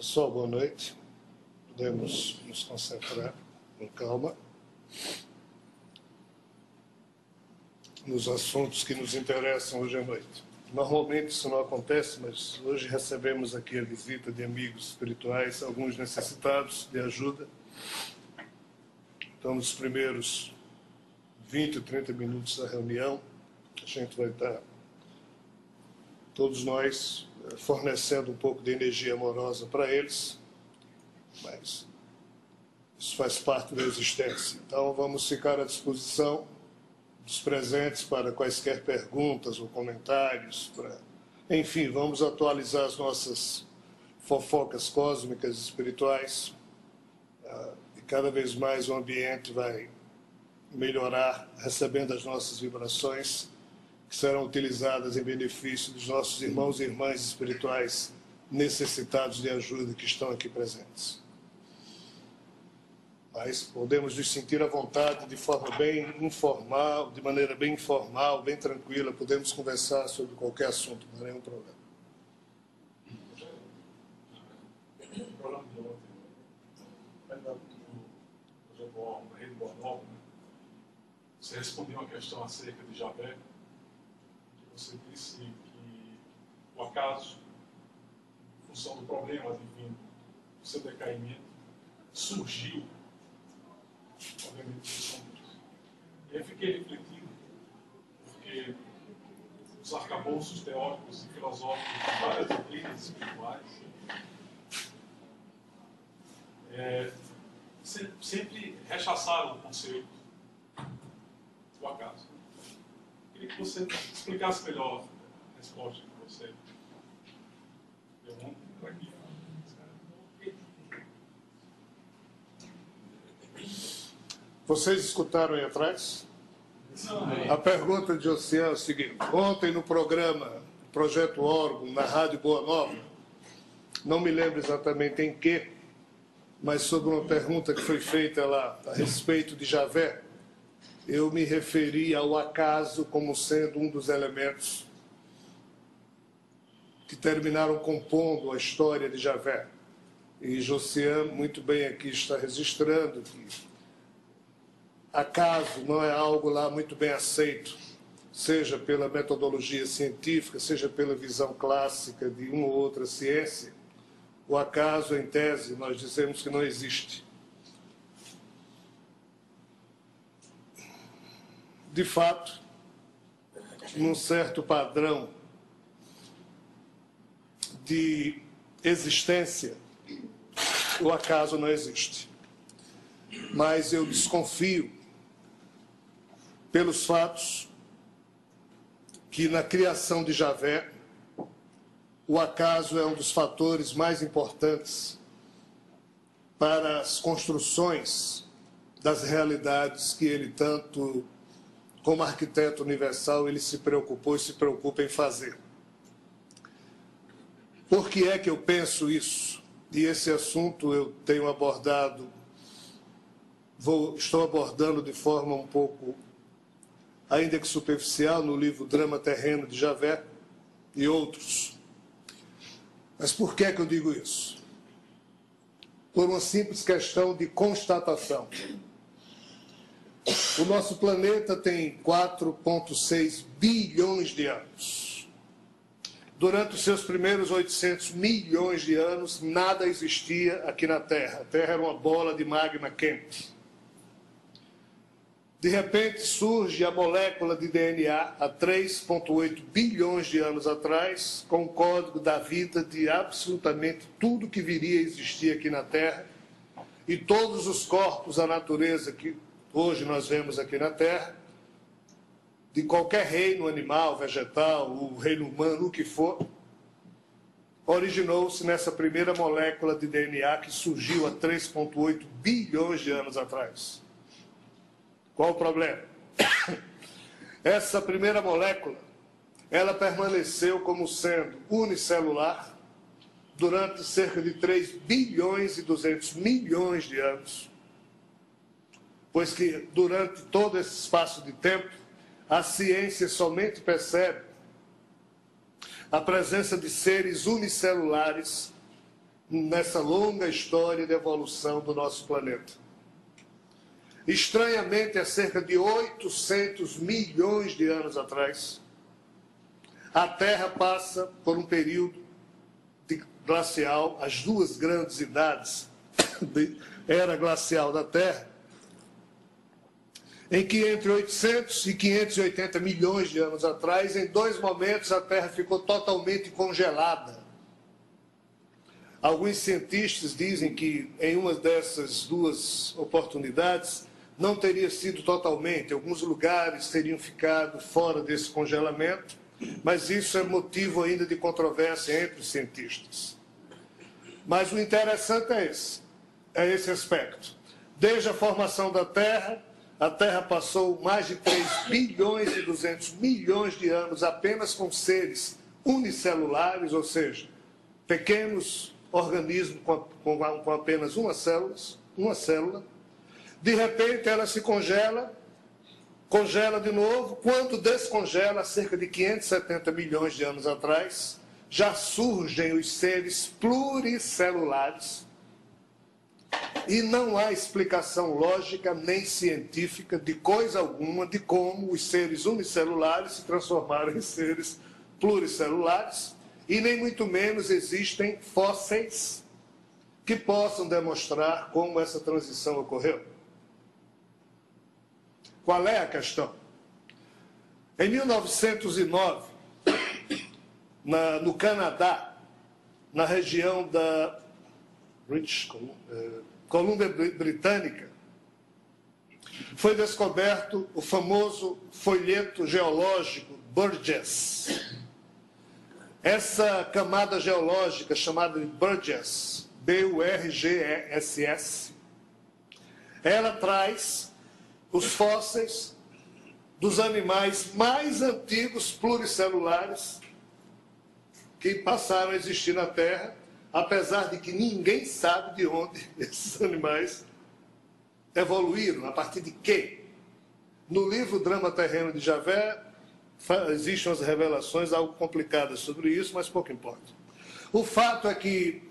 Pessoal, boa noite. Podemos nos concentrar com calma nos assuntos que nos interessam hoje à noite. Normalmente isso não acontece, mas hoje recebemos aqui a visita de amigos espirituais, alguns necessitados de ajuda. Então, nos primeiros 20, 30 minutos da reunião, a gente vai estar, todos nós, fornecendo um pouco de energia amorosa para eles, mas isso faz parte da existência. Então, vamos ficar à disposição dos presentes para quaisquer perguntas ou comentários. Enfim, vamos atualizar as nossas fofocas cósmicas espirituais e cada vez mais o ambiente vai melhorar, recebendo as nossas vibrações, que serão utilizadas em benefício dos nossos irmãos e irmãs espirituais necessitados de ajuda que estão aqui presentes. Mas podemos nos sentir à vontade de forma bem informal, de maneira bem informal, bem tranquila, podemos conversar sobre qualquer assunto, não há nenhum problema. O programa de ontem, do projeto Rede Boa Nova, né? Você respondeu uma questão acerca de Javé. Você disse que o acaso, em função do problema advindo do seu decaimento, surgiu, obviamente, em função disso. E aí fiquei refletindo, porque os arcabouços teóricos e filosóficos de várias doutrinas espirituais sempre rechaçaram o conceito do acaso. Queria que você explicasse melhor a resposta que você deu ontem para aqui. Vocês escutaram aí atrás? A pergunta de Oceano é o seguinte: ontem no programa Projeto Órgão, na Rádio Boa Nova, não me lembro exatamente em que, mas sobre uma pergunta que foi feita lá a respeito de Javé, eu me referi ao acaso como sendo um dos elementos que terminaram compondo a história de Javé. E Josiane, muito bem aqui, está registrando que acaso não é algo lá muito bem aceito, seja pela metodologia científica, seja pela visão clássica de uma ou outra ciência. O acaso, em tese, nós dizemos que não existe. De fato, num certo padrão de existência, o acaso não existe. Mas eu desconfio, pelos fatos, que na criação de Javé, o acaso é um dos fatores mais importantes para as construções das realidades que ele tanto, como arquiteto universal, ele se preocupou e se preocupa em fazer. Por que é que eu penso isso? E esse assunto eu tenho abordado, estou abordando de forma um pouco, ainda que superficial, no livro Drama Terreno de Javé e outros. Mas por que é que eu digo isso? Por uma simples questão de constatação. O nosso planeta tem 4,6 bilhões de anos. Durante os seus primeiros 800 milhões de anos, nada existia aqui na Terra. A Terra era uma bola de magma quente. De repente surge a molécula de DNA há 3,8 bilhões de anos atrás, com o código da vida de absolutamente tudo que viria a existir aqui na Terra, e todos os corpos da natureza que hoje nós vemos aqui na Terra, de qualquer reino animal, vegetal, o reino humano, o que for, originou-se nessa primeira molécula de DNA que surgiu há 3,8 bilhões de anos atrás. Qual o problema? Essa primeira molécula, ela permaneceu como sendo unicelular durante cerca de 3 bilhões e 200 milhões de anos, pois que durante todo esse espaço de tempo, a ciência somente percebe a presença de seres unicelulares nessa longa história de evolução do nosso planeta. Estranhamente, há cerca de 800 milhões de anos atrás, a Terra passa por um período glacial, as duas grandes idades de era glacial da Terra, em que entre 800 e 580 milhões de anos atrás, em dois momentos, a Terra ficou totalmente congelada. Alguns cientistas dizem que em uma dessas duas oportunidades não teria sido totalmente, alguns lugares teriam ficado fora desse congelamento, mas isso é motivo ainda de controvérsia entre os cientistas. Mas o interessante é esse aspecto. Desde a formação da Terra, a Terra passou mais de 3 bilhões e 200 milhões de anos apenas com seres unicelulares, ou seja, pequenos organismos com apenas uma célula. De repente, ela se congela de novo. Quando descongela, cerca de 570 milhões de anos atrás, já surgem os seres pluricelulares. E não há explicação lógica nem científica de coisa alguma de como os seres unicelulares se transformaram em seres pluricelulares, e nem muito menos existem fósseis que possam demonstrar como essa transição ocorreu. Qual é a questão? Em 1909, no Canadá, na região da Colômbia Britânica, foi descoberto o famoso folheto geológico Burgess. Essa camada geológica chamada de Burgess, B-U-R-G-E-S-S, ela traz os fósseis dos animais mais antigos pluricelulares que passaram a existir na Terra, apesar de que ninguém sabe de onde esses animais evoluíram, a partir de quê? No livro Drama Terreno de Javé, existem as revelações algo complicadas sobre isso, mas pouco importa. O fato é que,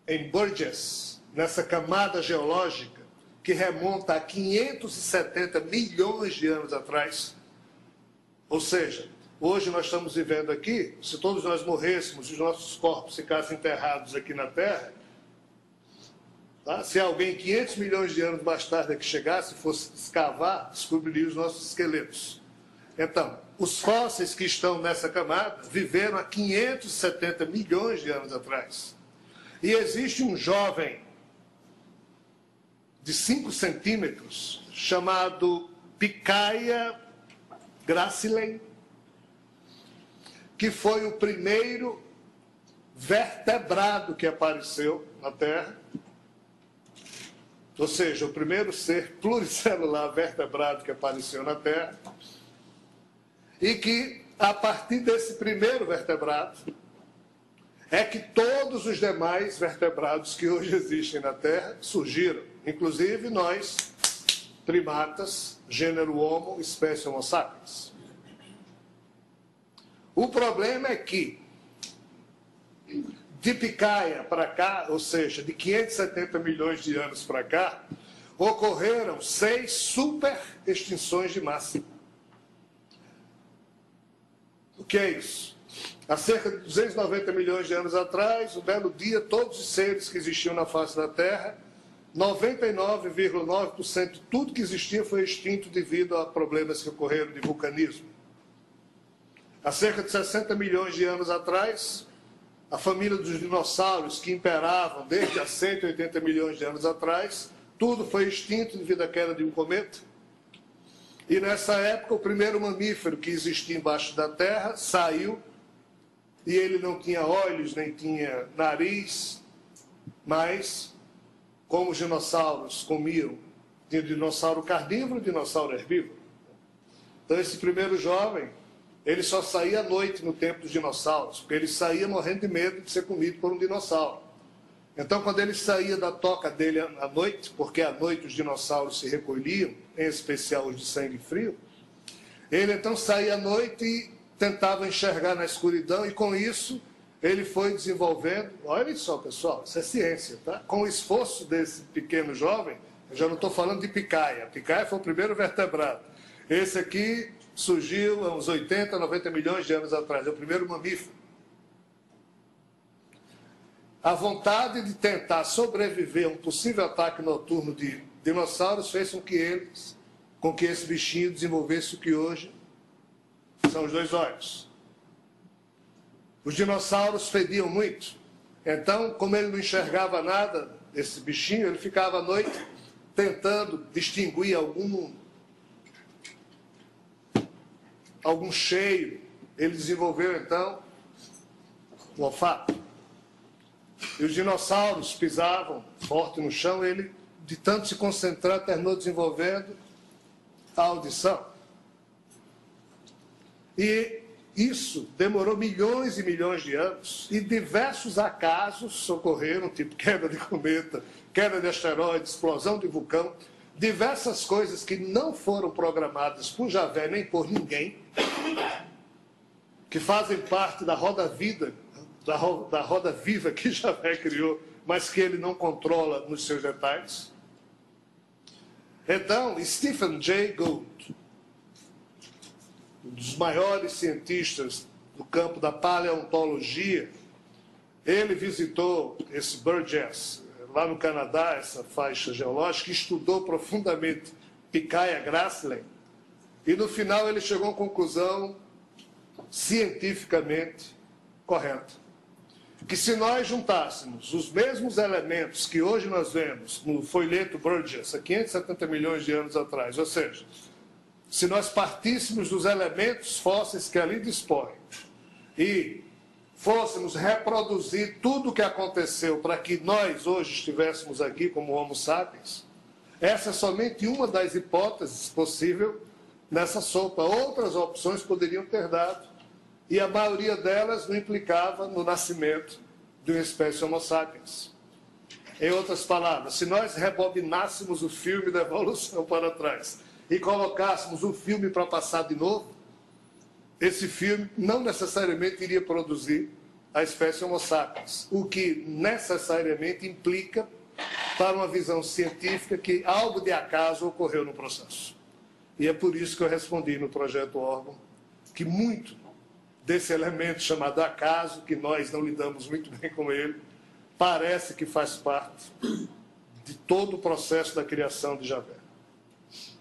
em Burgess, nessa camada geológica, que remonta a 570 milhões de anos atrás, ou seja, hoje nós estamos vivendo aqui, se todos nós morrêssemos e os nossos corpos ficassem enterrados aqui na Terra, tá? Se alguém 500 milhões de anos mais tarde que chegasse, fosse escavar, descobriria os nossos esqueletos. Então, os fósseis que estão nessa camada viveram há 570 milhões de anos atrás. E existe um jovem de 5 centímetros, chamado Pikaia gracile, que foi o primeiro vertebrado que apareceu na Terra, ou seja, o primeiro ser pluricelular vertebrado que apareceu na Terra, e que, a partir desse primeiro vertebrado, é que todos os demais vertebrados que hoje existem na Terra surgiram, inclusive nós, primatas, gênero Homo, espécie Homo sapiens. O problema é que, de Pikaia para cá, ou seja, de 570 milhões de anos para cá, ocorreram 6 super extinções de massa. O que é isso? Há cerca de 290 milhões de anos atrás, um belo dia, todos os seres que existiam na face da Terra, 99,9% de tudo que existia foi extinto devido a problemas que ocorreram de vulcanismo. Há cerca de 60 milhões de anos atrás, a família dos dinossauros que imperavam desde há 180 milhões de anos atrás, tudo foi extinto devido à queda de um cometa. E nessa época, o primeiro mamífero que existia embaixo da Terra saiu, e ele não tinha olhos, nem tinha nariz, mas, como os dinossauros comiam, tinha dinossauro carnívoro e dinossauro herbívoro. Então, esse primeiro jovem, ele só saía à noite no tempo dos dinossauros, porque ele saía morrendo de medo de ser comido por um dinossauro. Então, quando ele saía da toca dele à noite, porque à noite os dinossauros se recolhiam, em especial os de sangue frio, ele então saía à noite e tentava enxergar na escuridão, e com isso ele foi desenvolvendo, olha só, pessoal, isso é ciência, tá? Com o esforço desse pequeno jovem, eu já não estou falando de picaia. A picaia foi o primeiro vertebrado. Esse aqui surgiu há uns 80, 90 milhões de anos atrás, é o primeiro mamífero. A vontade de tentar sobreviver a um possível ataque noturno de dinossauros fez com que esse bichinho desenvolvesse o que hoje são os 2 olhos. Os dinossauros fediam muito. Então, como ele não enxergava nada, esse bichinho, ele ficava à noite tentando distinguir algum cheiro. Ele desenvolveu, então, o olfato. E os dinossauros pisavam forte no chão, ele, de tanto se concentrar, terminou desenvolvendo a audição. E isso demorou milhões e milhões de anos, e diversos acasos ocorreram, tipo queda de cometa, queda de asteroide, explosão de vulcão, diversas coisas que não foram programadas por Javé nem por ninguém, que fazem parte da roda viva que Javé criou, mas que ele não controla nos seus detalhes. Então, Stephen Jay Gould, um dos maiores cientistas do campo da paleontologia, ele visitou esse Burgess, lá no Canadá, essa faixa geológica, estudou profundamente Pikaia grassland, e no final ele chegou a uma conclusão cientificamente correta, que se nós juntássemos os mesmos elementos que hoje nós vemos no folheto Burgess, há 570 milhões de anos atrás, ou seja, se nós partíssemos dos elementos fósseis que ali dispõem e fôssemos reproduzir tudo o que aconteceu para que nós hoje estivéssemos aqui como Homo sapiens, essa é somente uma das hipóteses possíveis nessa sopa. Outras opções poderiam ter dado, e a maioria delas não implicava no nascimento de uma espécie Homo sapiens. Em outras palavras, se nós rebobinássemos o filme da evolução para trás e colocássemos o filme para passar de novo, esse filme não necessariamente iria produzir a espécie Homo sapiens, o que necessariamente implica, para uma visão científica, que algo de acaso ocorreu no processo. E é por isso que eu respondi no projeto órgão que muito desse elemento chamado acaso, que nós não lidamos muito bem com ele, parece que faz parte de todo o processo da criação de Javé.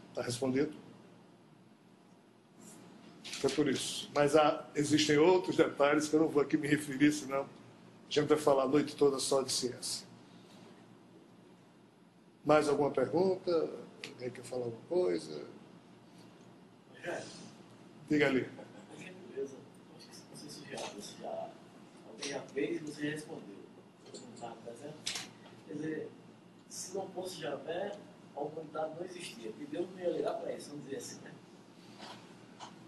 Está respondido? Foi por isso. Mas existem outros detalhes que eu não vou aqui me referir, senão a gente vai falar a noite toda só de ciência. Mais alguma pergunta? Alguém quer falar alguma coisa? Diga ali. Beleza. Não sei se alguém já fez e você já respondeu. Você não sabe, tá certo? Quer dizer, se não fosse Javé, a humanidade não existia. E Deus não ia ligar para isso, vamos dizer assim, né?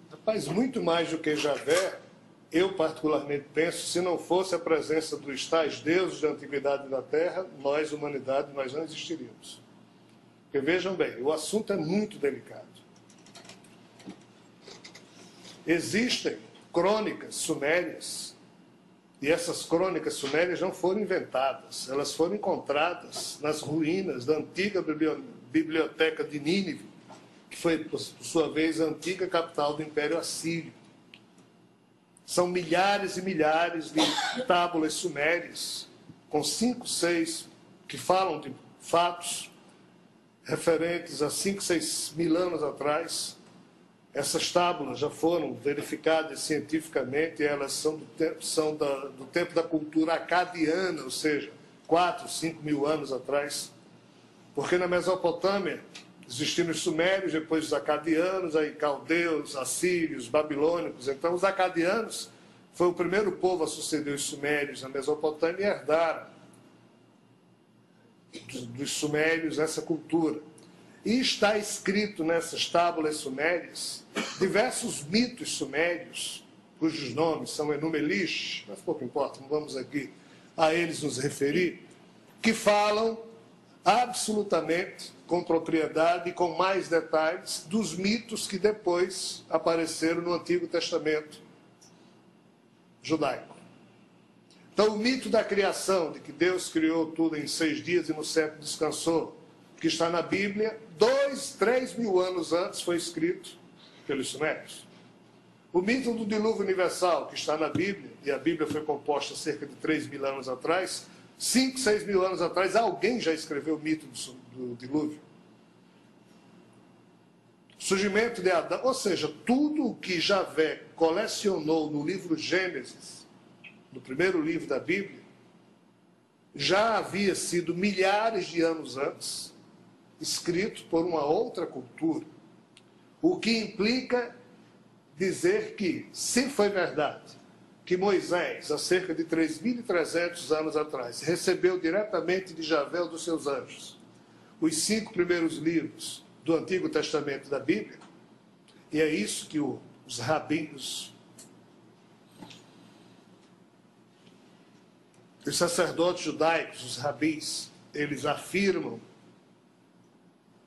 Rapaz, muito mais do que Javé, eu particularmente penso, se não fosse a presença dos tais deuses da antiguidade da Terra, nós, humanidade, nós não existiríamos. Porque vejam bem, o assunto é muito delicado. Existem crônicas sumérias, e essas crônicas sumérias não foram inventadas, elas foram encontradas nas ruínas da antiga biblioteca de Nínive, que foi, por sua vez, a antiga capital do Império Assírio. São milhares e milhares de tábulas sumérias, com 5, 6, que falam de fatos referentes a 5, 6 mil anos atrás. Essas tábulas já foram verificadas cientificamente, elas são do tempo da cultura acadiana, ou seja, 4, 5 mil anos atrás. Porque na Mesopotâmia existiram os sumérios, depois os acadianos, aí caldeus, assírios, babilônicos. Então, os acadianos foi o primeiro povo a suceder os sumérios na Mesopotâmia e herdaram dos sumérios essa cultura. E está escrito nessas tábulas sumérias diversos mitos sumérios, cujos nomes são Enumelish, mas pouco importa, não vamos aqui a eles nos referir, que falam absolutamente, com propriedade e com mais detalhes, dos mitos que depois apareceram no Antigo Testamento judaico. Então, o mito da criação, de que Deus criou tudo em 6 dias e no 7º descansou, que está na Bíblia, 2-3 mil anos antes foi escrito pelos sumérios. O mito do dilúvio universal, que está na Bíblia, e a Bíblia foi composta cerca de 3 mil anos atrás, 5-6 mil anos atrás, alguém já escreveu o mito do dilúvio. Surgimento de Adão, ou seja, tudo o que Javé colecionou no livro Gênesis, no primeiro livro da Bíblia, já havia sido milhares de anos antes escrito por uma outra cultura. O que implica dizer que, se foi verdade, que Moisés, há cerca de 3.300 anos atrás, recebeu diretamente de Javé ou dos seus anjos os 5 primeiros livros do Antigo Testamento da Bíblia, e é isso que os rabinos, os sacerdotes judaicos, os rabis, eles afirmam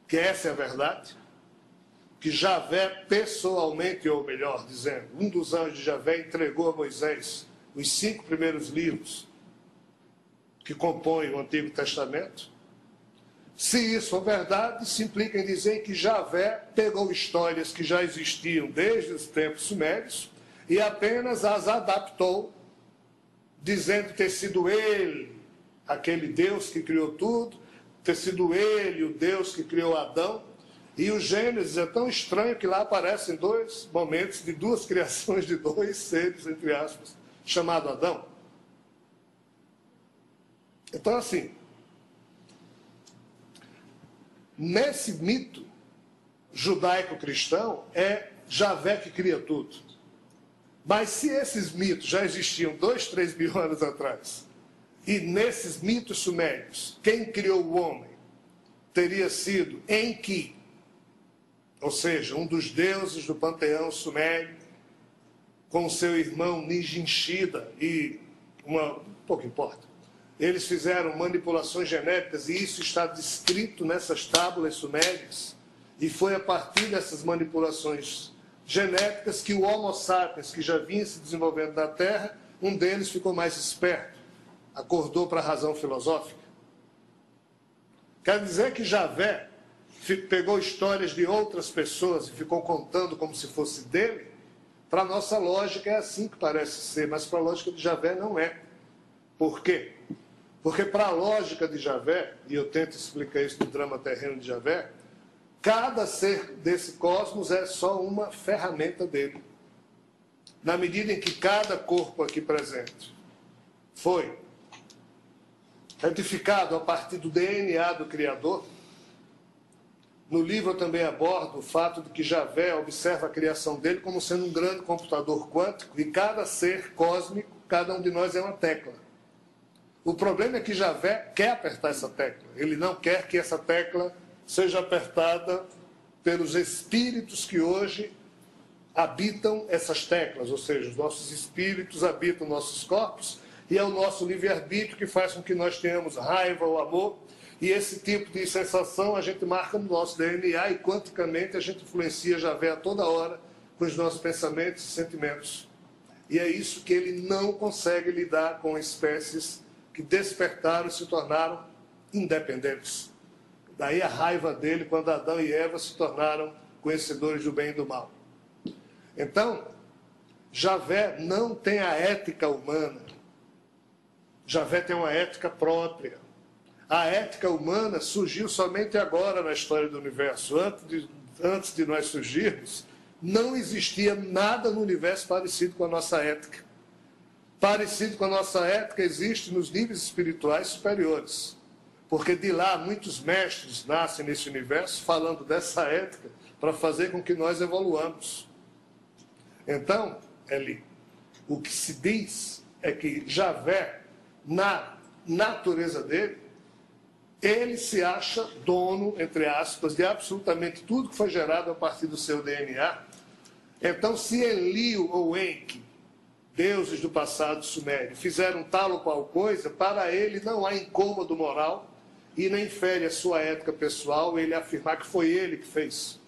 que essa é a verdade, que Javé pessoalmente, ou melhor dizendo, um dos anjos de Javé entregou a Moisés os 5 primeiros livros que compõem o Antigo Testamento. Se isso for verdade, isso implica em dizer que Javé pegou histórias que já existiam desde os tempos sumérios e apenas as adaptou, dizendo ter sido ele, aquele Deus que criou tudo, ter sido ele, o Deus que criou Adão. E o Gênesis é tão estranho que lá aparecem 2 momentos de 2 criações de 2 seres, entre aspas, chamado Adão. Então, assim, nesse mito judaico-cristão, é Javé que cria tudo. Mas se esses mitos já existiam 2-3 mil anos atrás, e nesses mitos sumérios, quem criou o homem teria sido Enki, ou seja, um dos deuses do panteão sumério, com seu irmão Ninjinshida, e pouco importa. Eles fizeram manipulações genéticas, e isso está descrito nessas tábuas sumérias, e foi a partir dessas manipulações genéticas que o Homo sapiens, que já vinha se desenvolvendo na Terra, um deles ficou mais esperto, acordou para a razão filosófica. Quer dizer que Javé pegou histórias de outras pessoas e ficou contando como se fosse dele? Para a nossa lógica é assim que parece ser, mas para a lógica de Javé não é. Por quê? Porque para a lógica de Javé, e eu tento explicar isso no drama terreno de Javé, cada ser desse cosmos é só uma ferramenta dele. Na medida em que cada corpo aqui presente foi edificado a partir do DNA do Criador, no livro eu também abordo o fato de que Javé observa a criação dele como sendo um grande computador quântico, e cada ser cósmico, cada um de nós é uma tecla. O problema é que Javé quer apertar essa tecla. Ele não quer que essa tecla seja apertada pelos espíritos que hoje habitam essas teclas, ou seja, os nossos espíritos habitam nossos corpos, e é o nosso livre-arbítrio que faz com que nós tenhamos raiva ou amor, e esse tipo de sensação a gente marca no nosso DNA, e quanticamente a gente influencia Javé a toda hora com os nossos pensamentos e sentimentos. E é isso que ele não consegue lidar com espécies que despertaram e se tornaram independentes. Daí a raiva dele quando Adão e Eva se tornaram conhecedores do bem e do mal. Então, Javé não tem a ética humana. Javé tem uma ética própria. A ética humana surgiu somente agora na história do universo. Antes de nós surgirmos, não existia nada no universo parecido com a nossa ética. Parecido com a nossa ética existe nos níveis espirituais superiores. Porque de lá muitos mestres nascem nesse universo falando dessa ética para fazer com que nós evoluamos. Então, Eli, o que se diz é que Javé, na natureza dele, ele se acha dono, entre aspas, de absolutamente tudo que foi gerado a partir do seu DNA. Então, se Enlil ou Enki, deuses do passado sumério, fizeram tal ou qual coisa, para ele não há incômodo moral e nem fere a sua ética pessoal ele afirmar que foi ele que fez.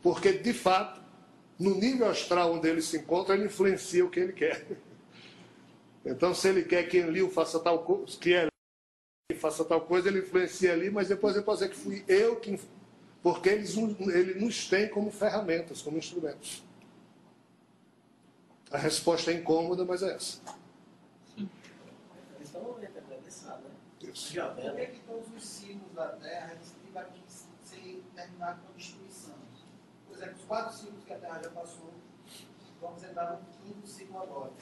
Porque, de fato, no nível astral onde ele se encontra, ele influencia o que ele quer. Então, se ele quer que Enlil faça tal coisa, faça tal coisa, ele influencia ali, mas depois ele pode dizer que fui eu que... Porque ele nos tem como ferramentas, como instrumentos. A resposta é incômoda, mas é essa. Então, é interessado, né? Isso. Javé, Por que todos os ciclos da Terra eles tiveram que ser terminados com destruição? Por exemplo, os 4 ciclos que a Terra já passou, vamos entrar no 5º ciclo agora.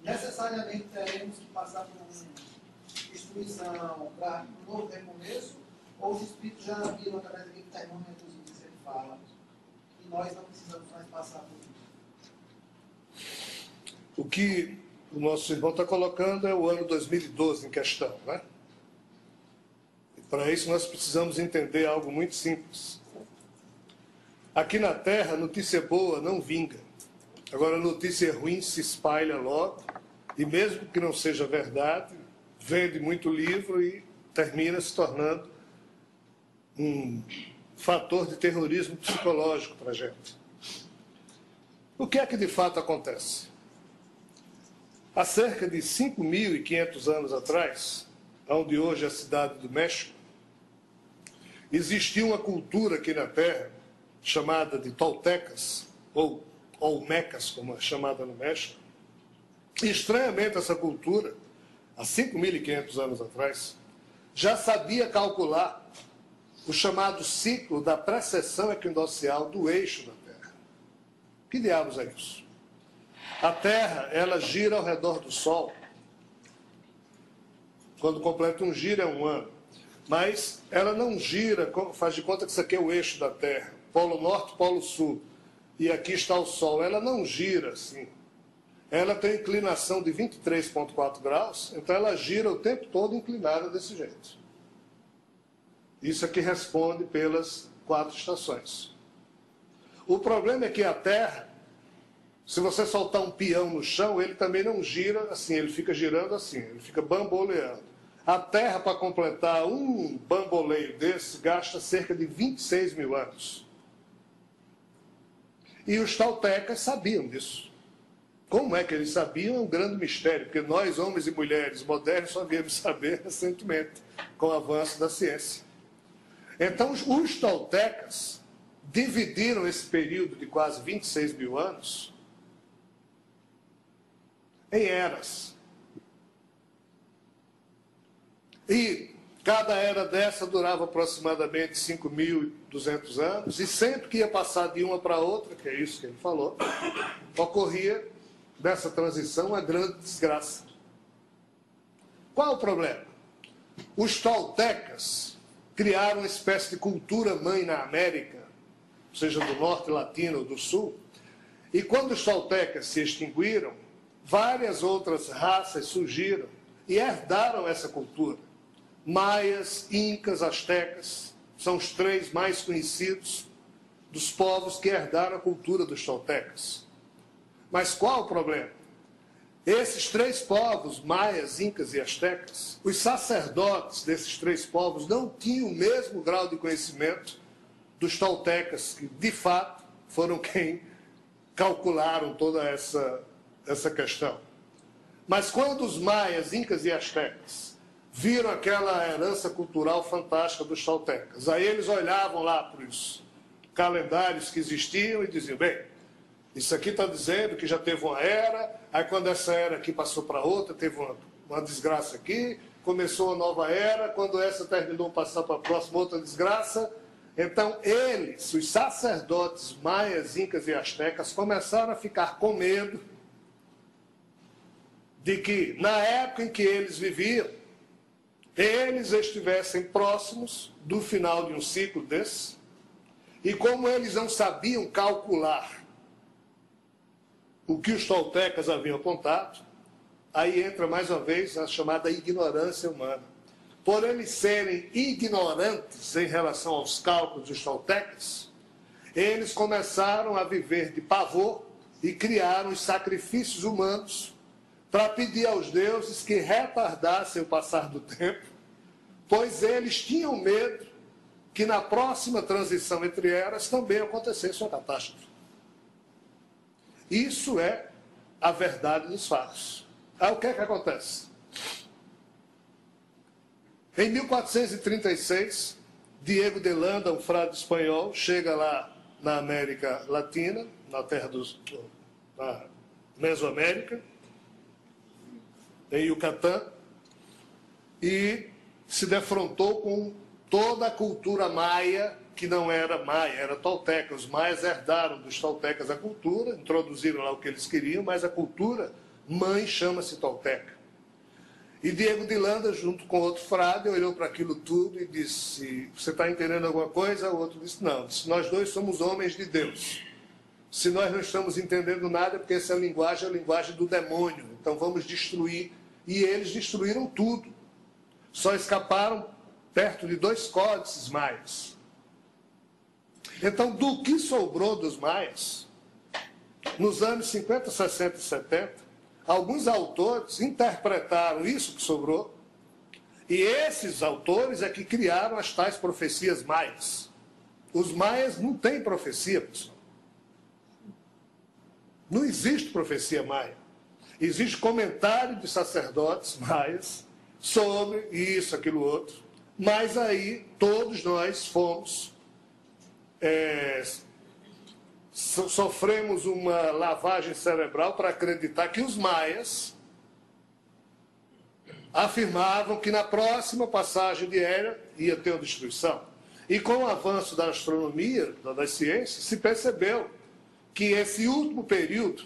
Necessariamente teremos que passar por destruição para um novo recomeço, ou os espíritos já viram através daquele termômetro que ele fala, e nós não precisamos mais passar por isso? O que o nosso irmão está colocando é o ano 2012 em questão, né? E para isso nós precisamos entender algo muito simples. Aqui na Terra, notícia boa não vinga. Agora, notícia ruim se espalha logo, e mesmo que não seja verdade, vende muito livro e termina se tornando um fator de terrorismo psicológico para a gente. O que é que de fato acontece? Há cerca de 5.500 anos atrás, onde hoje é a cidade do México, existia uma cultura aqui na Terra, chamada de Toltecas, ou Olmecas, como é chamada no México. E, estranhamente, essa cultura, há 5.500 anos atrás, já sabia calcular o chamado ciclo da precessão equinocial do eixo da Terra. Que diabos é isso? A Terra, ela gira ao redor do Sol. Quando completa um giro é um ano. Mas ela não gira, faz de conta que isso aqui é o eixo da Terra. Polo Norte, Polo Sul. E aqui está o Sol. Ela não gira assim. Ela tem inclinação de 23,4 graus, então ela gira o tempo todo inclinada desse jeito. Isso aqui responde pelas 4 estações. O problema é que a Terra, se você soltar um peão no chão, ele também não gira assim, ele fica girando assim, ele fica bamboleando. A Terra, para completar um bamboleio desse, gasta cerca de 26 mil anos. E os toltecas sabiam disso. Como é que eles sabiam é um grande mistério, porque nós, homens e mulheres modernos, só viemos saber recentemente, com o avanço da ciência. Então, os toltecas dividiram esse período de quase 26 mil anos em eras. E cada era dessa durava aproximadamente 5.200 anos, e sempre que ia passar de uma para outra, que é isso que ele falou, ocorria dessa transição uma grande desgraça. Qual o problema? Os toltecas criaram uma espécie de cultura mãe na América, seja do norte latino ou do sul, e quando os toltecas se extinguiram, várias outras raças surgiram e herdaram essa cultura. Maias, incas, astecas, são os 3 mais conhecidos dos povos que herdaram a cultura dos toltecas. Mas qual o problema? Esses 3 povos, maias, incas e astecas, os sacerdotes desses 3 povos não tinham o mesmo grau de conhecimento dos toltecas, que de fato foram quem calcularam toda essa questão. Mas quando os maias, incas e astecas viram aquela herança cultural fantástica dos toltecas, aí eles olhavam lá para os calendários que existiam e diziam, bem, isso aqui está dizendo que já teve uma era, aí quando essa era aqui passou para outra, teve uma desgraça aqui, começou uma nova era, quando essa terminou, passar para a próxima outra desgraça. Então eles, os sacerdotes maias, incas e astecas, começaram a ficar com medo de que, na época em que eles viviam, eles estivessem próximos do final de um ciclo desse, e como eles não sabiam calcular o que os toltecas haviam apontado, aí entra mais uma vez a chamada ignorância humana. Por eles serem ignorantes em relação aos cálculos dos toltecas, eles começaram a viver de pavor e criaram os sacrifícios humanos para pedir aos deuses que retardassem o passar do tempo, pois eles tinham medo que na próxima transição entre eras também acontecesse uma catástrofe. Isso é a verdade dos fatos. Aí o que é que acontece? Em 1436, Diego de Landa, um frade espanhol, chega lá na América Latina, na terra na Mesoamérica, em Yucatán, e se defrontou com toda a cultura maia, que não era maia, era tolteca. Os maias herdaram dos toltecas a cultura, introduziram lá o que eles queriam, mas a cultura mãe chama-se tolteca. E Diego de Landa, junto com outro frade, olhou para aquilo tudo e disse: você está entendendo alguma coisa? O outro disse: não. Disse: nós dois somos homens de Deus. Se nós não estamos entendendo nada, é porque essa linguagem é a linguagem do demônio. Então vamos destruir. E eles destruíram tudo. Só escaparam perto de 2 códices maias. Então, do que sobrou dos maias, nos anos 50, 60 e 70, alguns autores interpretaram isso que sobrou, e esses autores é que criaram as tais profecias maias. Os maias não têm profecia, pessoal. Não existe profecia maia. Existe comentário de sacerdotes maias sobre isso, aquilo outro, mas aí todos nós fomos, sofremos uma lavagem cerebral para acreditar que os maias afirmavam que na próxima passagem de era ia ter uma destruição. E com o avanço da astronomia, das ciências, se percebeu que esse último período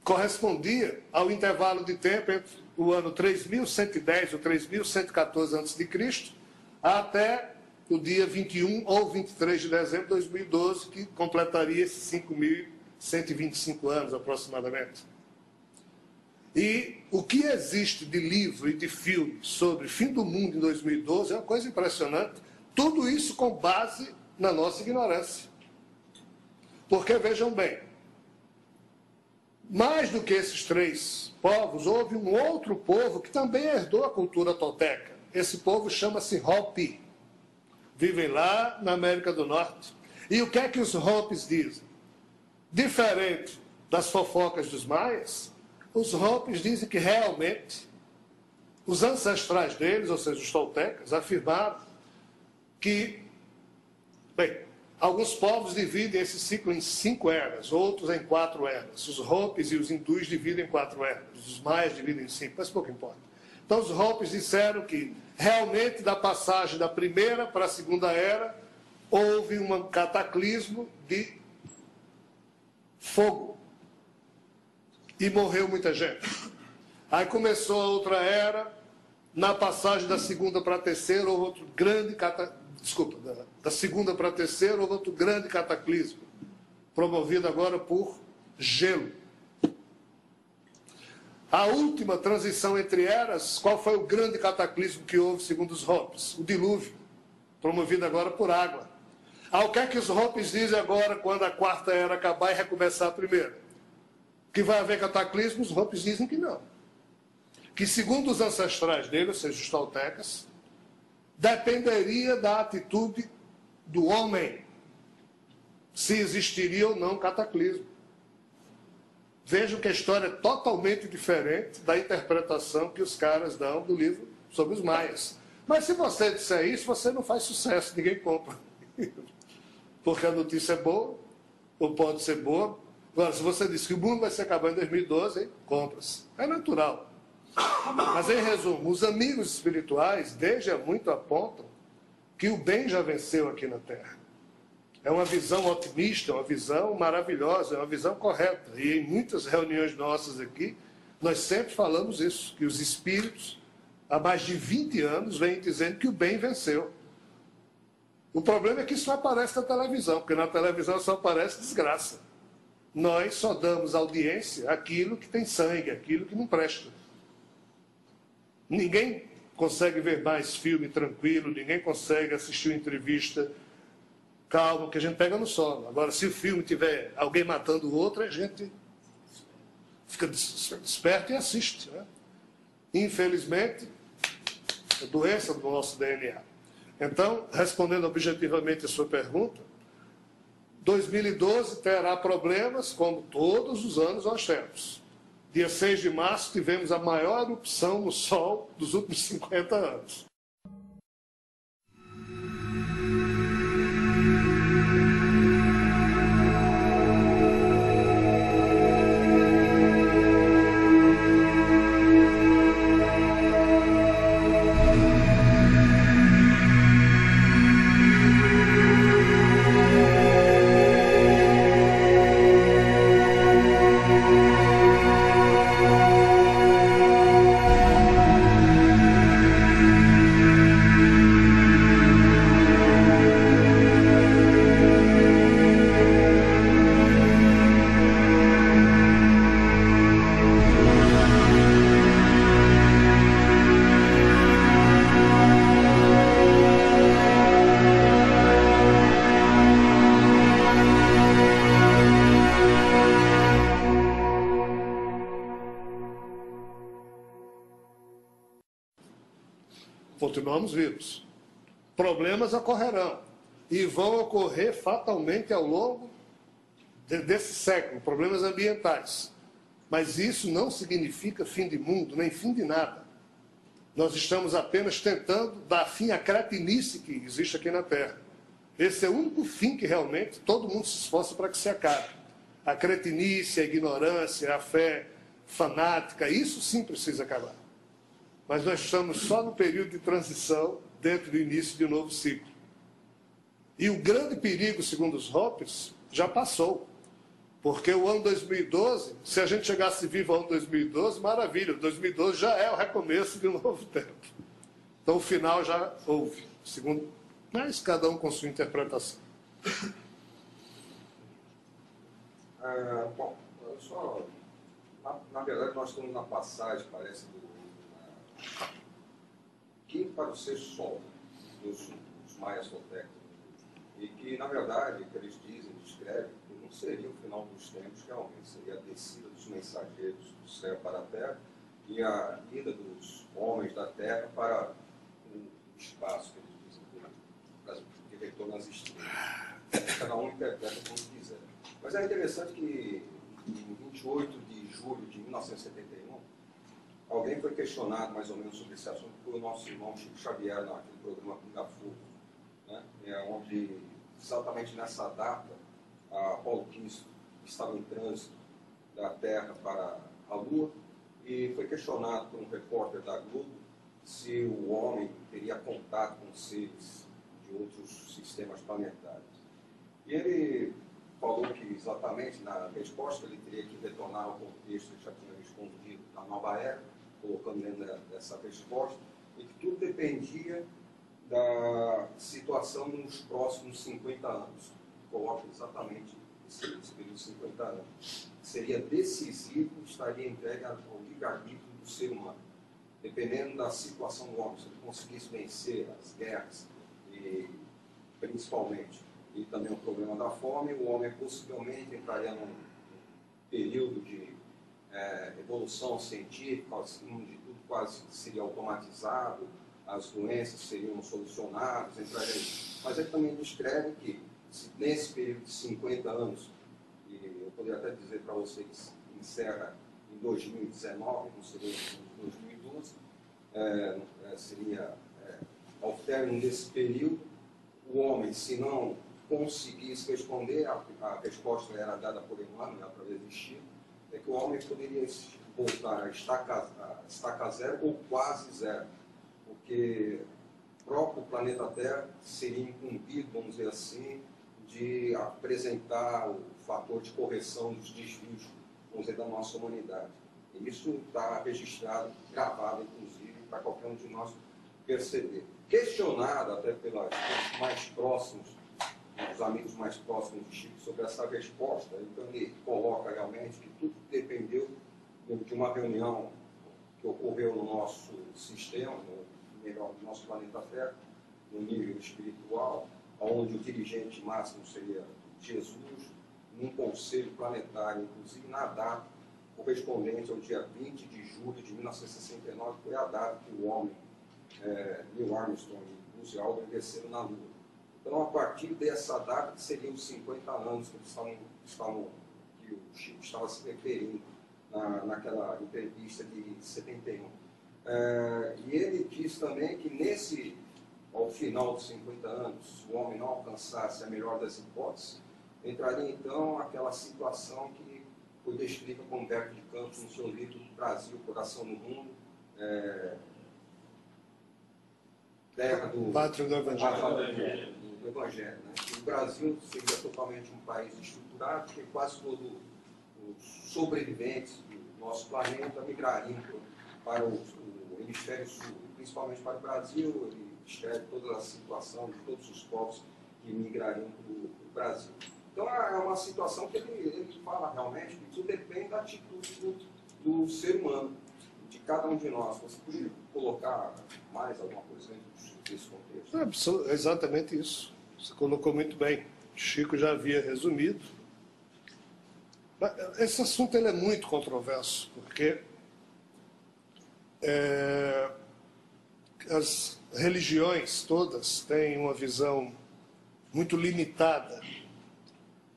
correspondia ao intervalo de tempo entre o ano 3110 ou 3114 a.C. até o dia 21 ou 23 de dezembro de 2012, que completaria esses 5.125 anos aproximadamente. E o que existe de livro e de filme sobre fim do mundo em 2012 é uma coisa impressionante. Tudo isso com base na nossa ignorância. Porque, vejam bem, mais do que esses 3 povos, houve um outro povo que também herdou a cultura tolteca. Esse povo chama-se Hopi. Vivem lá na América do Norte. E o que é que os Hopis dizem? Diferente das fofocas dos maias, os Hopis dizem que realmente os ancestrais deles, ou seja, os toltecas, afirmaram que, bem, alguns povos dividem esse ciclo em 5 eras, outros em 4 eras. Os Hopis e os hindus dividem em 4 eras, os maias dividem em 5, mas pouco importa. Então os Hopis disseram que realmente da passagem da primeira para a segunda era houve um cataclismo de fogo e morreu muita gente. Aí começou a outra era, na passagem da segunda para a terceira houve outro grande da segunda para a terceira houve outro grande cataclismo, promovido agora por gelo. A última transição entre eras, qual foi o grande cataclismo que houve, segundo os Hopis? O dilúvio, promovido agora por água. O que é que os Hopis dizem agora, quando a 4ª era acabar e recomeçar a primeira? Que vai haver cataclismo? Os Hopis dizem que não. Que segundo os ancestrais dele, ou seja, os toltecas, dependeria da atitude do homem se existiria ou não cataclismo. Vejam que a história é totalmente diferente da interpretação que os caras dão do livro sobre os maias. Mas se você disser isso, você não faz sucesso, ninguém compra. Porque a notícia é boa, ou pode ser boa. Agora, se você diz que o mundo vai se acabar em 2012, compra-se. É natural. Mas, em resumo, os amigos espirituais, desde há muito, apontam que o bem já venceu aqui na Terra. É uma visão otimista, uma visão maravilhosa, é uma visão correta. E em muitas reuniões nossas aqui, nós sempre falamos isso, que os espíritos, há mais de 20 anos, vêm dizendo que o bem venceu. O problema é que isso não aparece na televisão, porque na televisão só aparece desgraça. Nós só damos audiência àquilo que tem sangue, àquilo que não presta. Ninguém consegue ver mais filme tranquilo, ninguém consegue assistir uma entrevista calma, que a gente pega no sono. Agora, se o filme tiver alguém matando o outro, a gente fica desperto e assiste. Né? Infelizmente, é doença do nosso DNA. Então, respondendo objetivamente a sua pergunta, 2012 terá problemas, como todos os anos nós temos, Dia 6 de março, tivemos a maior erupção no Sol dos últimos 50 anos. Continuamos vivos. Problemas ocorrerão e vão ocorrer fatalmente ao longo desse século, problemas ambientais. Mas isso não significa fim de mundo, nem fim de nada. Nós estamos apenas tentando dar fim à cretinice que existe aqui na Terra. Esse é o único fim que realmente todo mundo se esforça para que se acabe. A cretinice, a ignorância, a fé fanática, isso sim precisa acabar. Mas nós estamos só no período de transição dentro do início de um novo ciclo. E o grande perigo, segundo os Hopes, já passou. Porque o ano 2012, se a gente chegasse vivo ao ano 2012, maravilha, 2012 já é o recomeço de um novo tempo. Então o final já houve, segundo, mas cada um com sua interpretação. Bom, só, na verdade nós estamos na passagem, parece, do quinto para o sexto sol dos maias toltecas, e que, na verdade, o que eles dizem, descrevem, que não seria o final dos tempos, realmente seria a descida dos mensageiros do céu para a terra e a ida dos homens da terra para o espaço, que eles dizem, que retorna às estrelas. Cada um interpreta como quiser. Mas é interessante que, em 28 de julho de 1971, alguém foi questionado mais ou menos sobre esse assunto por nosso irmão Chico Xavier, naquele programa Pinga Fogo, né? Onde, exatamente nessa data, Apolo 15 estava em trânsito da Terra para a Lua e foi questionado por um repórter da Globo se o homem teria contato com seres de outros sistemas planetários. E ele falou que, exatamente na resposta, ele teria que retornar ao contexto que já tinha respondido na Nova Era, colocando dentro dessa resposta, e que tudo dependia da situação nos próximos 50 anos. Coloca exatamente esse período de 50 anos. Seria decisivo, estaria entregue ao livre-arbítrio do ser humano. Dependendo da situação do homem, se ele conseguisse vencer as guerras, e principalmente, e também o problema da fome, o homem possivelmente entraria num período de evolução científica, onde tudo quase seria automatizado, as doenças seriam solucionadas, mas ele também descreve que nesse período de 50 anos, e eu poderia até dizer para vocês que encerra em 2019, não seria em 2012, seria ao término desse período, o homem, se não conseguisse responder, a resposta era dada por Emmanuel, para existir, é que o homem poderia voltar a estaca zero ou quase zero, porque o próprio planeta Terra seria incumbido, vamos dizer assim, de apresentar o fator de correção dos desvios, vamos dizer, da nossa humanidade. E isso está registrado, gravado, inclusive, para qualquer um de nós perceber. Questionado até pelos mais próximos, os amigos mais próximos de Chico, sobre essa resposta, então ele coloca realmente que tudo dependeu de uma reunião que ocorreu no nosso sistema, no nosso planeta Terra, no nível espiritual, onde o dirigente máximo seria Jesus, num conselho planetário, inclusive na data correspondente ao dia 20 de julho de 1969, que foi a data que o homem, Neil Armstrong e Buzz Aldrin, desceram na Lua. Então, a partir dessa data, que seriam os 50 anos que o Chico estava se referindo naquela entrevista de 71. E ele diz também que ao final dos 50 anos, o homem não alcançasse a melhor das hipóteses, entraria então aquela situação que foi descrita por Humberto de Campos no seu livro Brasil, Coração no Mundo, terra do Pátria do Evangelho. Do Evangelho, né? O Brasil seria totalmente um país estruturado, porque quase todos os sobreviventes do nosso planeta migrariam para o hemisfério sul, principalmente para o Brasil. Ele descreve toda a situação de todos os povos que migrariam para o Brasil. Então é uma situação que ele fala realmente que tudo depende da atitude do ser humano, de cada um de nós. Você poderia colocar mais alguma coisa dentro desse contexto? Exatamente isso. Você colocou muito bem. Chico já havia resumido. Esse assunto ele é muito controverso, porque as religiões todas têm uma visão muito limitada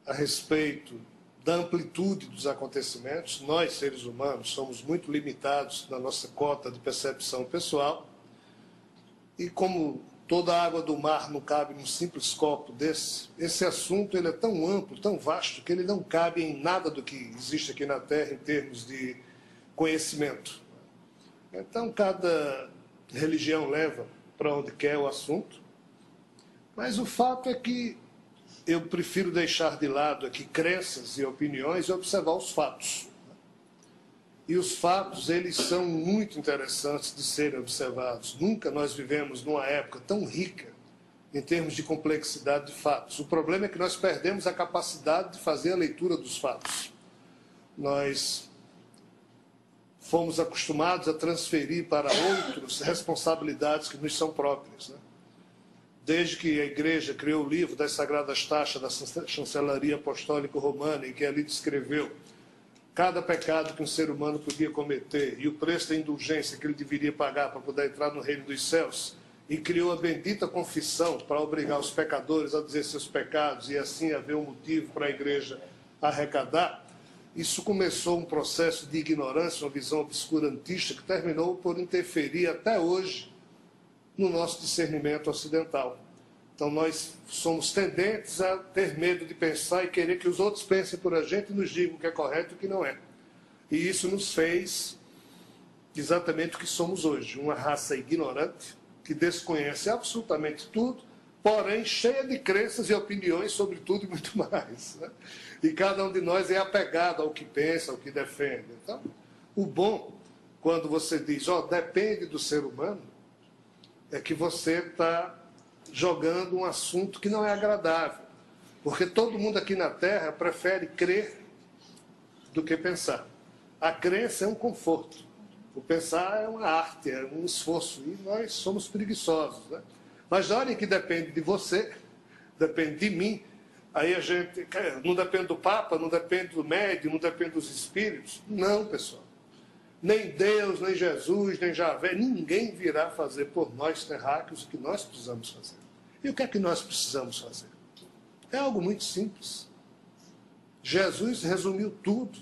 a respeito da amplitude dos acontecimentos. Nós, seres humanos, somos muito limitados na nossa cota de percepção pessoal. E como toda a água do mar não cabe num simples copo desse, esse assunto ele é tão amplo, tão vasto, que ele não cabe em nada do que existe aqui na Terra em termos de conhecimento. Então, cada religião leva para onde quer o assunto, mas o fato é que eu prefiro deixar de lado aqui crenças e opiniões e observar os fatos. E os fatos, eles são muito interessantes de serem observados. Nunca nós vivemos numa época tão rica em termos de complexidade de fatos. O problema é que nós perdemos a capacidade de fazer a leitura dos fatos. Nós fomos acostumados a transferir para outros responsabilidades que nos são próprias, né? Desde que a Igreja criou o livro das Sagradas Taxas da Chancelaria Apostólica Romana, em que ali descreveu cada pecado que um ser humano podia cometer e o preço da indulgência que ele deveria pagar para poder entrar no reino dos céus, e criou a bendita confissão para obrigar os pecadores a dizer seus pecados e assim haver um motivo para a Igreja arrecadar, isso começou um processo de ignorância, uma visão obscurantista que terminou por interferir até hoje no nosso discernimento ocidental. Então nós somos tendentes a ter medo de pensar e querer que os outros pensem por a gente e nos digam o que é correto e o que não é. E isso nos fez exatamente o que somos hoje, uma raça ignorante que desconhece absolutamente tudo, porém cheia de crenças e opiniões sobre tudo e muito mais, né? E cada um de nós é apegado ao que pensa, ao que defende. Então, o bom, quando você diz, depende do ser humano, é que você está jogando um assunto que não é agradável. Porque todo mundo aqui na Terra prefere crer do que pensar. A crença é um conforto. O pensar é uma arte, é um esforço. E nós somos preguiçosos, né? Mas na hora em que depende de você, depende de mim, aí a gente não depende do Papa, não depende do médium, não depende dos espíritos. Não, pessoal. Nem Deus, nem Jesus, nem Javé, ninguém virá fazer por nós terráqueos o que nós precisamos fazer. E o que é que nós precisamos fazer? É algo muito simples. Jesus resumiu tudo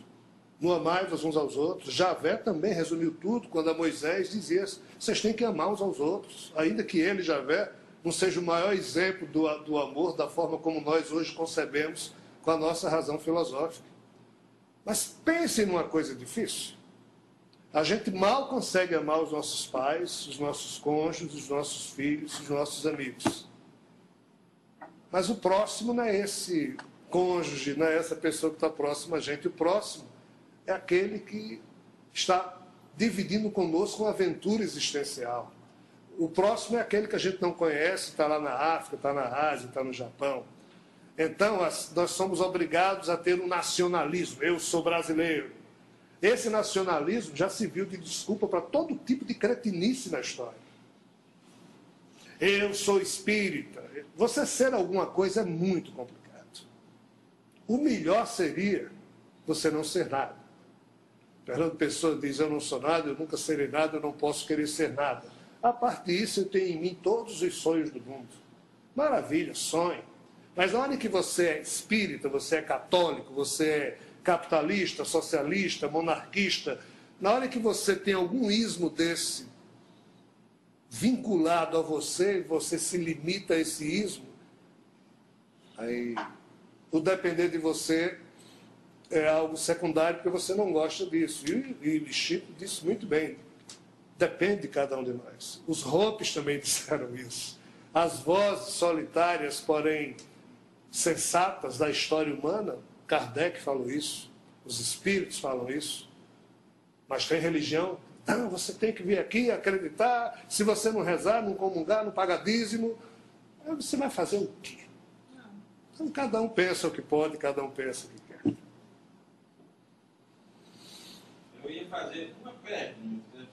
no amai-vos uns aos outros. Javé também resumiu tudo quando a Moisés dizia: vocês têm que amar uns aos outros, ainda que ele, Javé, não seja o maior exemplo do amor da forma como nós hoje concebemos com a nossa razão filosófica. Mas pensem numa coisa difícil. A gente mal consegue amar os nossos pais, os nossos cônjuges, os nossos filhos, os nossos amigos. Mas o próximo não é esse cônjuge, não é essa pessoa que está próxima a gente. O próximo é aquele que está dividindo conosco uma aventura existencial. O próximo é aquele que a gente não conhece, está lá na África, está na Ásia, está no Japão. Então, nós somos obrigados a ter um nacionalismo. Eu sou brasileiro. Esse nacionalismo já serviu de desculpa para todo tipo de cretinice na história. Eu sou espírita. Você ser alguma coisa é muito complicado. O melhor seria você não ser nada. Fernando Pessoa diz: eu não sou nada, eu nunca serei nada, eu não posso querer ser nada. A partir disso, eu tenho em mim todos os sonhos do mundo. Maravilha, sonho. Mas na hora que você é espírita, você é católico, você é capitalista, socialista, monarquista. Na hora que você tem algum ismo desse vinculado a você, você se limita a esse ismo, aí o depender de você é algo secundário, porque você não gosta disso. E Chico disse muito bem, depende de cada um de nós. Os Hopes também disseram isso. As vozes solitárias, porém sensatas da história humana, Kardec falou isso, os espíritos falam isso. Mas tem religião, não, você tem que vir aqui acreditar, se você não rezar, não comungar, não pagar dízimo, você vai fazer o quê? Então, cada um pensa o que pode, cada um pensa o que quer. Eu ia fazer uma pergunta,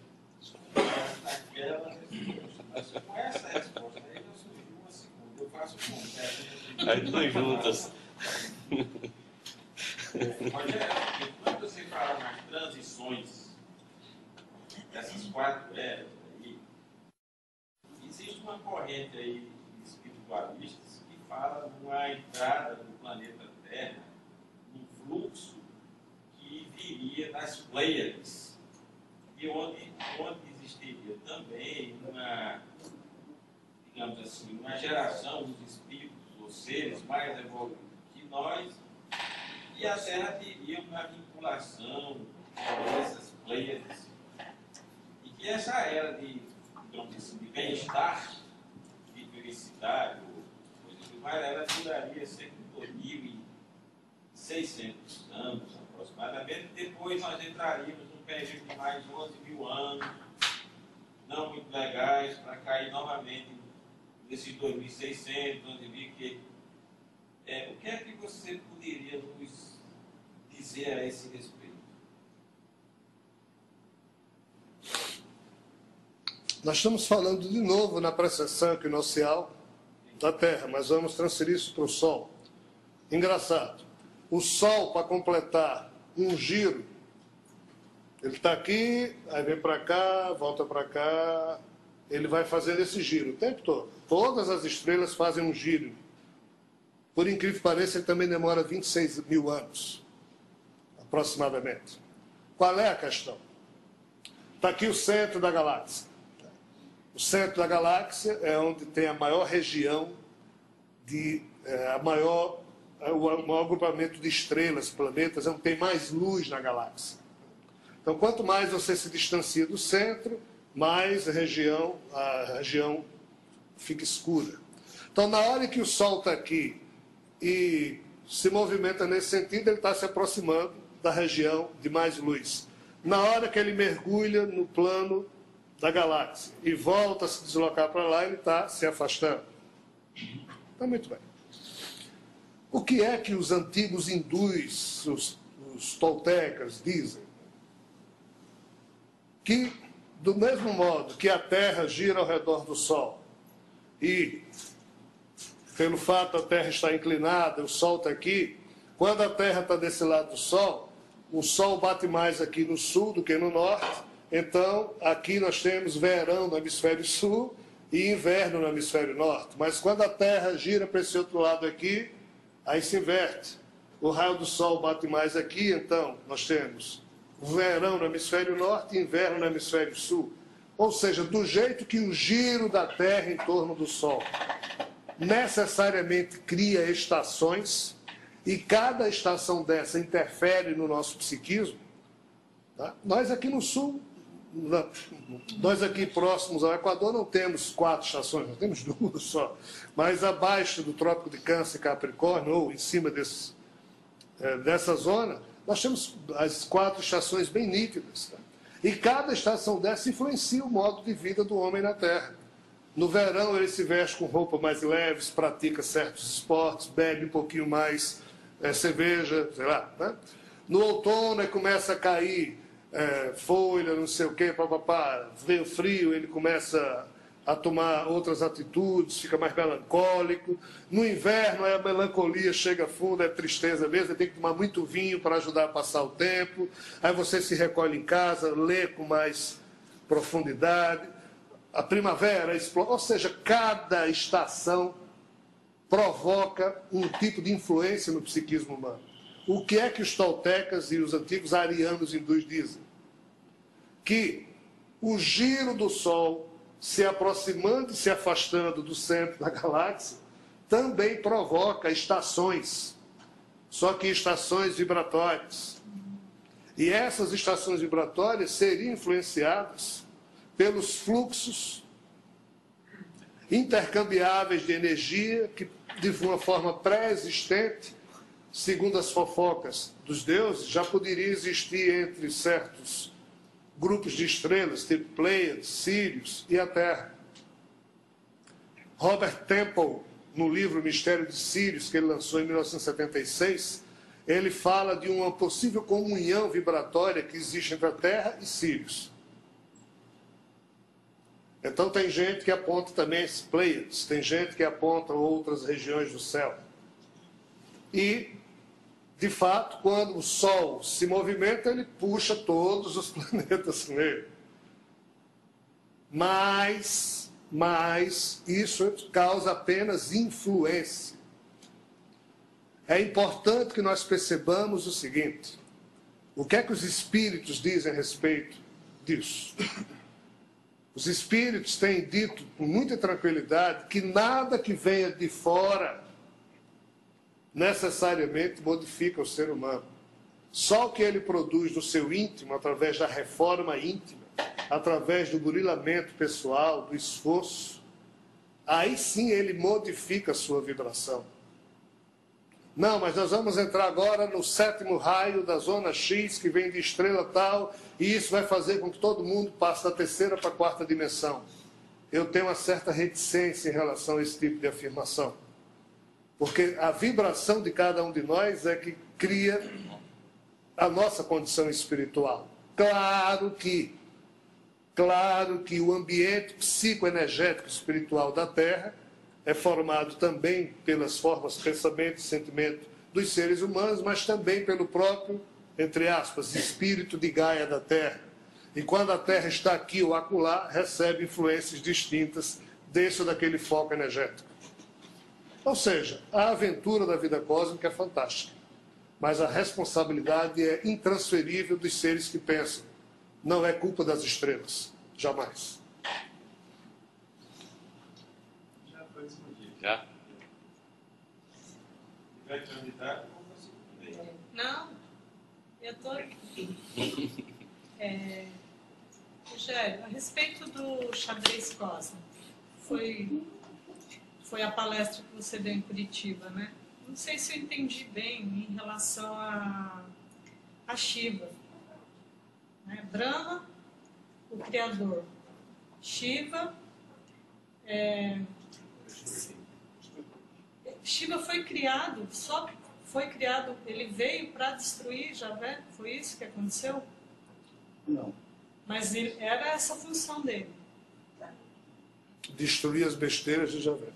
naquela resposta, mas com essa resposta aí eu surgiu uma segunda. Eu faço com aí estão juntas. Rogério, quando você fala nas transições dessas 4 eras aí, existe uma corrente aí de espiritualistas que fala de uma entrada do planeta Terra num fluxo que viria das Pleiades, e onde existiria também uma, digamos assim, uma geração dos espíritos ou seres mais evoluídos que nós, e a Terra teria uma vinculação com essas Pleiades, e que essa era de, digamos assim, de bem-estar, de felicidade, coisa do mais, ela duraria cerca de 2.600 anos aproximadamente. Depois nós entraríamos num período de mais de 11.000 anos, não muito legais, para cair novamente nesses 2.600, onde vi que o que é que você poderia nos dizer a esse respeito? Nós estamos falando de novo na precessão equinocial da Terra, mas vamos transferir isso para o Sol. Engraçado, o Sol, para completar um giro, ele está aqui, aí vem para cá, volta para cá, ele vai fazendo esse giro o tempo todo. Todas as estrelas fazem um giro. Por incrível que pareça, ele também demora 26.000 anos, aproximadamente. Qual é a questão? Está aqui o centro da galáxia. O centro da galáxia é onde tem a maior região, o maior agrupamento de estrelas, planetas, é onde tem mais luz na galáxia. Então, quanto mais você se distancia do centro, mais a região fica escura. Então, na hora que o Sol está aqui e se movimenta nesse sentido, ele está se aproximando da região de mais luz. Na hora que ele mergulha no plano da galáxia e volta a se deslocar para lá, ele está se afastando. Então, muito bem. O que é que os antigos hindus, os toltecas, dizem? Que, do mesmo modo que a Terra gira ao redor do Sol e, pelo fato da Terra estar inclinada, o Sol está aqui, quando a Terra está desse lado do Sol, o Sol bate mais aqui no sul do que no norte, então aqui nós temos verão no hemisfério sul e inverno no hemisfério norte. Mas quando a Terra gira para esse outro lado aqui, aí se inverte. O raio do Sol bate mais aqui, então nós temos verão no hemisfério norte e inverno no hemisfério sul. Ou seja, do jeito que o giro da Terra em torno do Sol necessariamente cria estações, e cada estação dessa interfere no nosso psiquismo, tá? Nós aqui no sul, nós aqui próximos ao Equador não temos 4 estações, nós temos 2 só. Mas abaixo do Trópico de Câncer e Capricórnio, ou em cima dessa zona, nós temos as 4 estações bem nítidas. Tá? E cada estação dessa influencia o modo de vida do homem na Terra. No verão ele se veste com roupas mais leves, pratica certos esportes, bebe um pouquinho mais cerveja, sei lá. Né? No outono ele começa a cair folha, não sei o quê, papapá, veio frio, ele começa a tomar outras atitudes, fica mais melancólico. No inverno a melancolia chega fundo, é tristeza mesmo, ele tem que tomar muito vinho para ajudar a passar o tempo. Aí você se recolhe em casa, lê com mais profundidade. A primavera explode, ou seja, cada estação provoca um tipo de influência no psiquismo humano. o que é que os toltecas e os antigos arianos hindus dizem? Que o giro do Sol, se aproximando e se afastando do centro da galáxia, também provoca estações, só que estações vibratórias. E essas estações vibratórias seriam influenciadas pelos fluxos intercambiáveis de energia que, de uma forma pré-existente, segundo as fofocas dos deuses, já poderia existir entre certos grupos de estrelas, tipo Pleiades, Sírios e a Terra. Robert Temple, no livro Mistério de Sírios, que ele lançou em 1976, ele fala de uma possível comunhão vibratória que existe entre a Terra e Sírios. Então tem gente que aponta também as Pleiades, tem gente que aponta outras regiões do céu. E, de fato, quando o Sol se movimenta, ele puxa todos os planetas com ele. Mas isso causa apenas influência. É importante que nós percebamos o seguinte: o que é que os espíritos dizem a respeito disso? Os espíritos têm dito com muita tranquilidade que nada que venha de fora necessariamente modifica o ser humano. Só o que ele produz no seu íntimo, através da reforma íntima, através do burilamento pessoal, do esforço, aí sim ele modifica a sua vibração. Não, mas nós vamos entrar agora no 7º raio da zona X, que vem de estrela tal, e isso vai fazer com que todo mundo passe da 3ª para a 4ª dimensão. Eu tenho uma certa reticência em relação a esse tipo de afirmação. Porque a vibração de cada um de nós é que cria a nossa condição espiritual. Claro que o ambiente psicoenergético espiritual da Terra é formado também pelas formas de pensamento e sentimento dos seres humanos, mas também pelo próprio, entre aspas, espírito de Gaia da Terra. E quando a Terra está aqui ou acolá, recebe influências distintas desse ou daquele foco energético. Ou seja, a aventura da vida cósmica é fantástica, mas a responsabilidade é intransferível dos seres que pensam. Não é culpa das estrelas, jamais. Já? Vai candidato? Não, eu estou aqui. Rogério, a respeito do xadrez cósmico, foi a palestra que você deu em Curitiba, né? Não sei se eu entendi bem em relação a Shiva. Né? Brahma, o criador. Shiva, Shiva foi criado, ele veio para destruir Javé? Foi isso que aconteceu? Não. Mas era essa a função dele. Destruir as besteiras de Javé.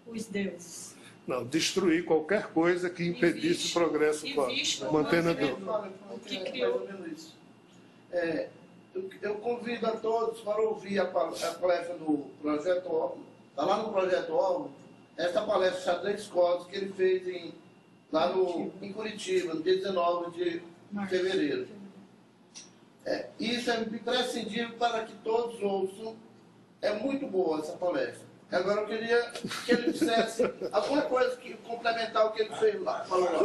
Os deuses. Não, destruir qualquer coisa que impedisse o progresso cósmico. Mantendo a Deus. O que criou? Eu convido a todos para ouvir a palestra do Projeto Óbvio. Está lá no Projeto Óbvio, essa palestra xadrez cósmico que ele fez em Curitiba, no dia 19 de fevereiro. Isso é imprescindível para que todos ouçam. É muito boa essa palestra. Agora eu queria que ele dissesse alguma coisa que complementar o que ele fez lá. Falou lá.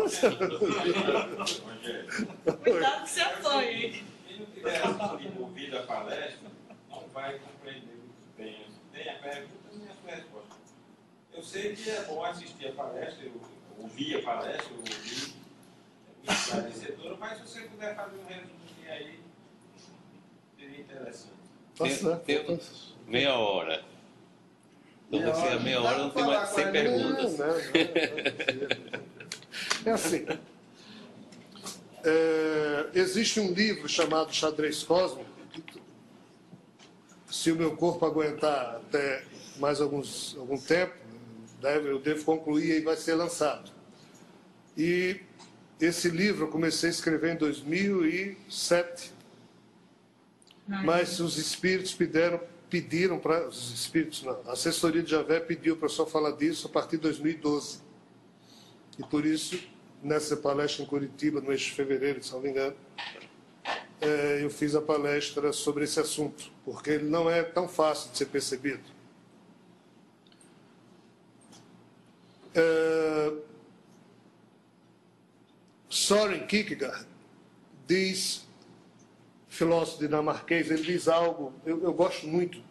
Cuidado que você apanha, hein? Quem não tiver ouvido a palestra, não vai compreender muito bem. Tem a pergunta e as respostas. Eu sei que é bom assistir a palestra, eu ouvi a palestra, eu ouvi, é muito esclarecedora, mas se você puder fazer um resuminho aí, seria interessante. Tem meia hora. Então, daqui a meia hora não tem mais 100 perguntas. É assim. Existe um livro chamado Xadrez Cósmico. Se o meu corpo aguentar até mais algum tempo, eu devo concluir e vai ser lançado. E esse livro eu comecei a escrever em 2007. Mas os espíritos pediram para... Os espíritos não. A assessoria de Javé pediu para só falar disso a partir de 2012. E por isso nessa palestra em Curitiba, no mês de fevereiro, se não me engano, eu fiz a palestra sobre esse assunto, porque ele não é tão fácil de ser percebido. Søren Kierkegaard diz, filósofo dinamarquês, ele diz algo, eu gosto muito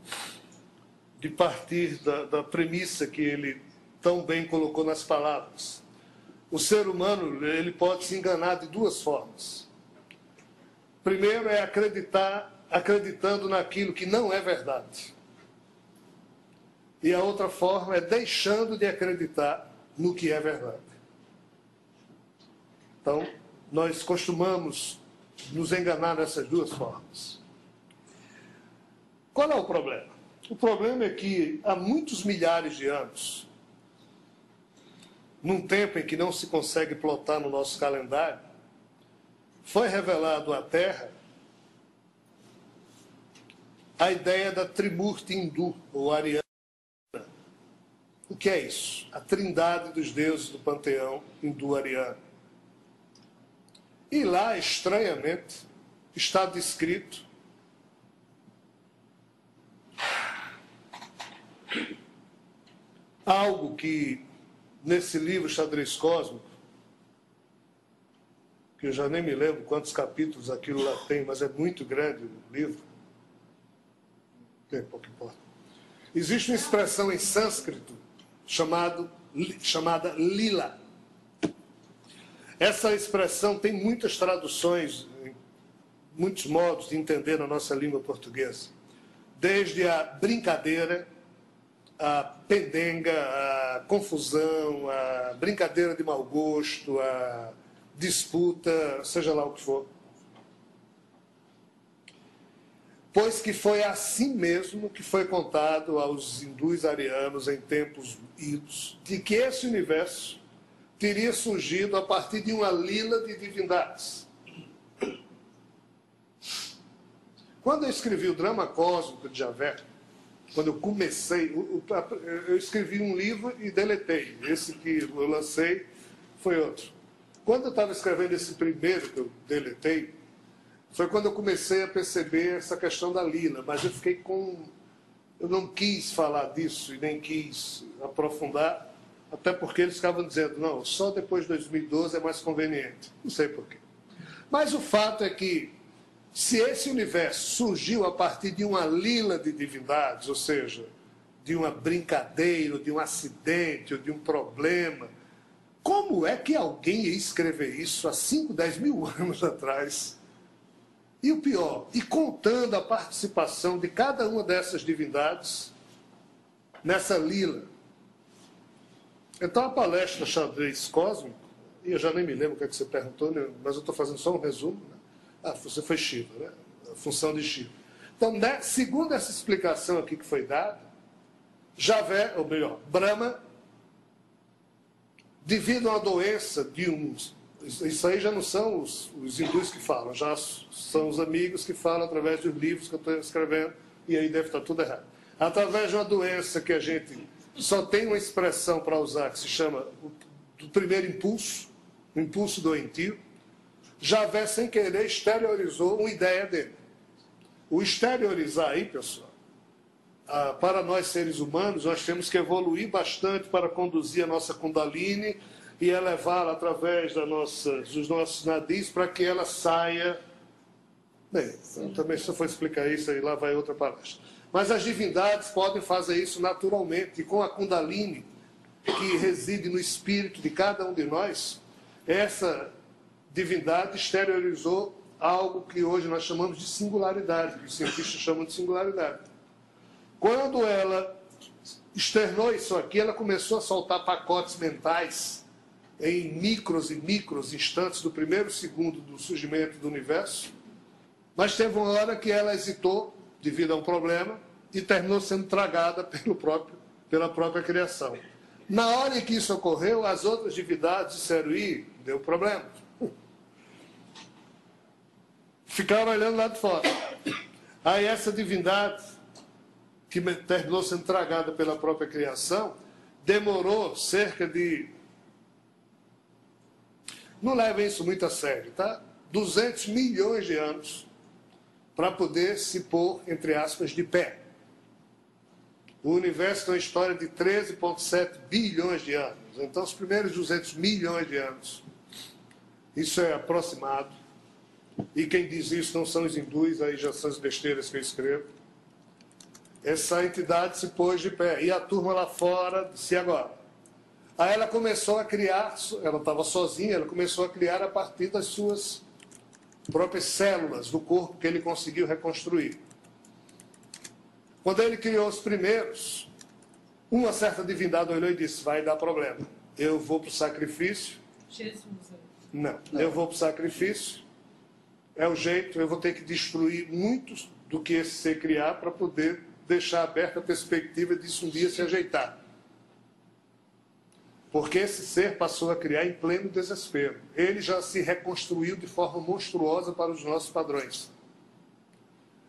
de partir da premissa que ele tão bem colocou nas palavras. O ser humano, ele pode se enganar de duas formas. Primeiro é acreditando naquilo que não é verdade. E a outra forma é deixando de acreditar no que é verdade. Então, nós costumamos nos enganar nessas duas formas. Qual é o problema? O problema é que há muitos milhares de anos, num tempo em que não se consegue plotar no nosso calendário, foi revelado à Terra a ideia da Trimurti hindu, ou ariana. O que é isso? A trindade dos deuses do panteão hindu-ariano. E lá, estranhamente, está descrito algo que, nesse livro Xadrez Cósmico, que eu já nem me lembro quantos capítulos aquilo lá tem, mas é muito grande o livro. Tem pouco importa. Existe uma expressão em sânscrito chamada lila. Essa expressão tem muitas traduções, muitos modos de entender na nossa língua portuguesa. Desde a brincadeira, a pendenga, a confusão, a brincadeira de mau gosto, a disputa, seja lá o que for. Pois que foi assim mesmo que foi contado aos hindus arianos em tempos idos, de que esse universo teria surgido a partir de uma lila de divindades. Quando eu escrevi o Drama Cósmico de Javé, quando eu comecei, eu escrevi um livro e deletei. Esse que eu lancei foi outro. Quando eu estava escrevendo esse primeiro que eu deletei, foi quando eu comecei a perceber essa questão da lila, mas eu fiquei eu não quis falar disso e nem quis aprofundar, até porque eles ficavam dizendo, não, só depois de 2012 é mais conveniente. Não sei porquê. Mas o fato é que, se esse universo surgiu a partir de uma lila de divindades, ou seja, de uma brincadeira, de um acidente, ou de um problema, como é que alguém ia escrever isso há 5, 10 mil anos atrás? E o pior, e contando a participação de cada uma dessas divindades nessa lila. Então a palestra Xadrez Cósmico, e eu já nem me lembro o que é que você perguntou, né? Mas eu estou fazendo só um resumo, né? Ah, você foi Shiva, né? A função de Shiva. Então, segundo essa explicação aqui que foi dada, Javé, ou melhor, Brahma, devido a uma doença de uns... Isso aí já não são os hindus que falam, já são os amigos que falam através dos livros que eu estou escrevendo, e aí deve estar tudo errado. Através de uma doença que a gente só tem uma expressão para usar, que se chama do primeiro impulso, o impulso doentio, Javé, sem querer, exteriorizou uma ideia dele. O exteriorizar aí, pessoal, para nós seres humanos, nós temos que evoluir bastante para conduzir a nossa Kundalini e elevá-la através dos nossos nadis para que ela saia... Bem, também se eu for explicar isso, aí lá vai outra palestra. Mas as divindades podem fazer isso naturalmente, e com a Kundalini, que reside no espírito de cada um de nós, essa divindade exteriorizou algo que hoje nós chamamos de singularidade, que os cientistas chamam de singularidade. Quando ela externou isso aqui, ela começou a soltar pacotes mentais em micros e micros instantes do primeiro segundo do surgimento do universo, mas teve uma hora que ela hesitou devido a um problema e terminou sendo tragada pela própria criação. Na hora em que isso ocorreu, as outras divindades disseram, deu problema. Ficaram olhando lá de fora. Aí essa divindade, que terminou sendo tragada pela própria criação, demorou cerca de não levem isso muito a sério, tá? 200 milhões de anos para poder se pôr, entre aspas, de pé. O universo tem uma história de 13,7 bilhões de anos. Então, os primeiros 200 milhões de anos, isso é aproximado. E quem diz isso não são os hindus, aí já são as besteiras que eu escrevo. Essa entidade se pôs de pé. E a turma lá fora disse: e agora? Aí ela começou a criar, ela estava sozinha, ela começou a criar a partir das suas próprias células do corpo que ele conseguiu reconstruir. Quando ele criou os primeiros, uma certa divindade olhou e disse: vai dar problema. Eu vou para o sacrifício. Jesus. Não, eu vou para o sacrifício. É o jeito, eu vou ter que destruir muitos do que esse ser criar para poder deixar aberta a perspectiva disso um dia se ajeitar. Porque esse ser passou a criar em pleno desespero. Ele já se reconstruiu de forma monstruosa para os nossos padrões.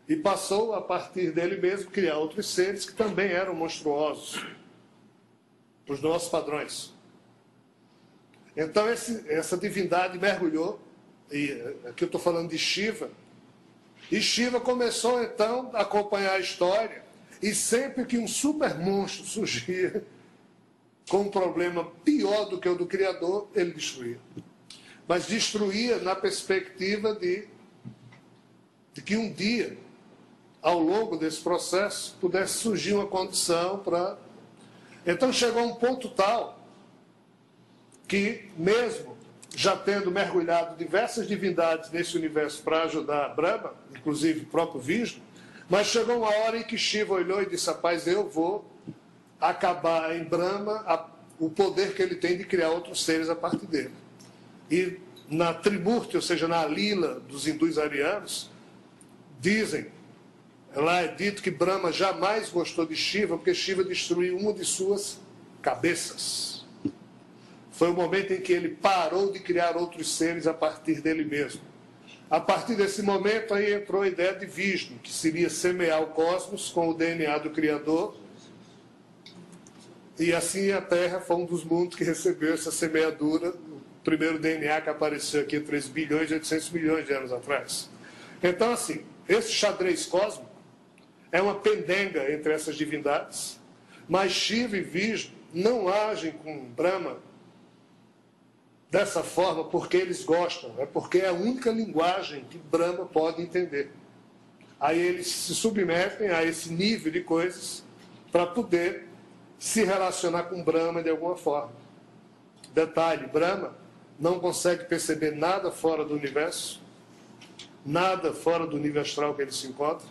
E passou, a partir dele mesmo, criar outros seres que também eram monstruosos para os nossos padrões. Então, essa divindade mergulhou, e aqui eu estou falando de Shiva, e Shiva começou, então, a acompanhar a história, e sempre que um super monstro surgia com um problema pior do que o do Criador, ele destruía. Mas destruía na perspectiva de que um dia, ao longo desse processo, pudesse surgir uma condição para... Então chegou a um ponto tal que, mesmo já tendo mergulhado diversas divindades nesse universo para ajudar Brahma, inclusive o próprio Vishnu, mas chegou uma hora em que Shiva olhou e disse: rapaz, eu vou acabar em Brahma o poder que ele tem de criar outros seres a partir dele. E na Trimurti, ou seja, na Lila dos hindus arianos, dizem, lá é dito que Brahma jamais gostou de Shiva, porque Shiva destruiu uma de suas cabeças. Foi o momento em que ele parou de criar outros seres a partir dele mesmo. A partir desse momento, aí entrou a ideia de Vishnu, que seria semear o cosmos com o DNA do Criador. E assim a Terra foi um dos mundos que recebeu essa semeadura, o primeiro DNA que apareceu aqui 3 bilhões e 800 milhões de anos atrás. Então, assim, esse xadrez cósmico é uma pendenga entre essas divindades, mas Shiva e Vishnu não agem com Brahma dessa forma porque eles gostam, é porque é a única linguagem que Brahma pode entender. Aí eles se submetem a esse nível de coisas para poder se relacionar com Brahma de alguma forma. Detalhe, Brahma não consegue perceber nada fora do universo, nada fora do nível astral que ele se encontra.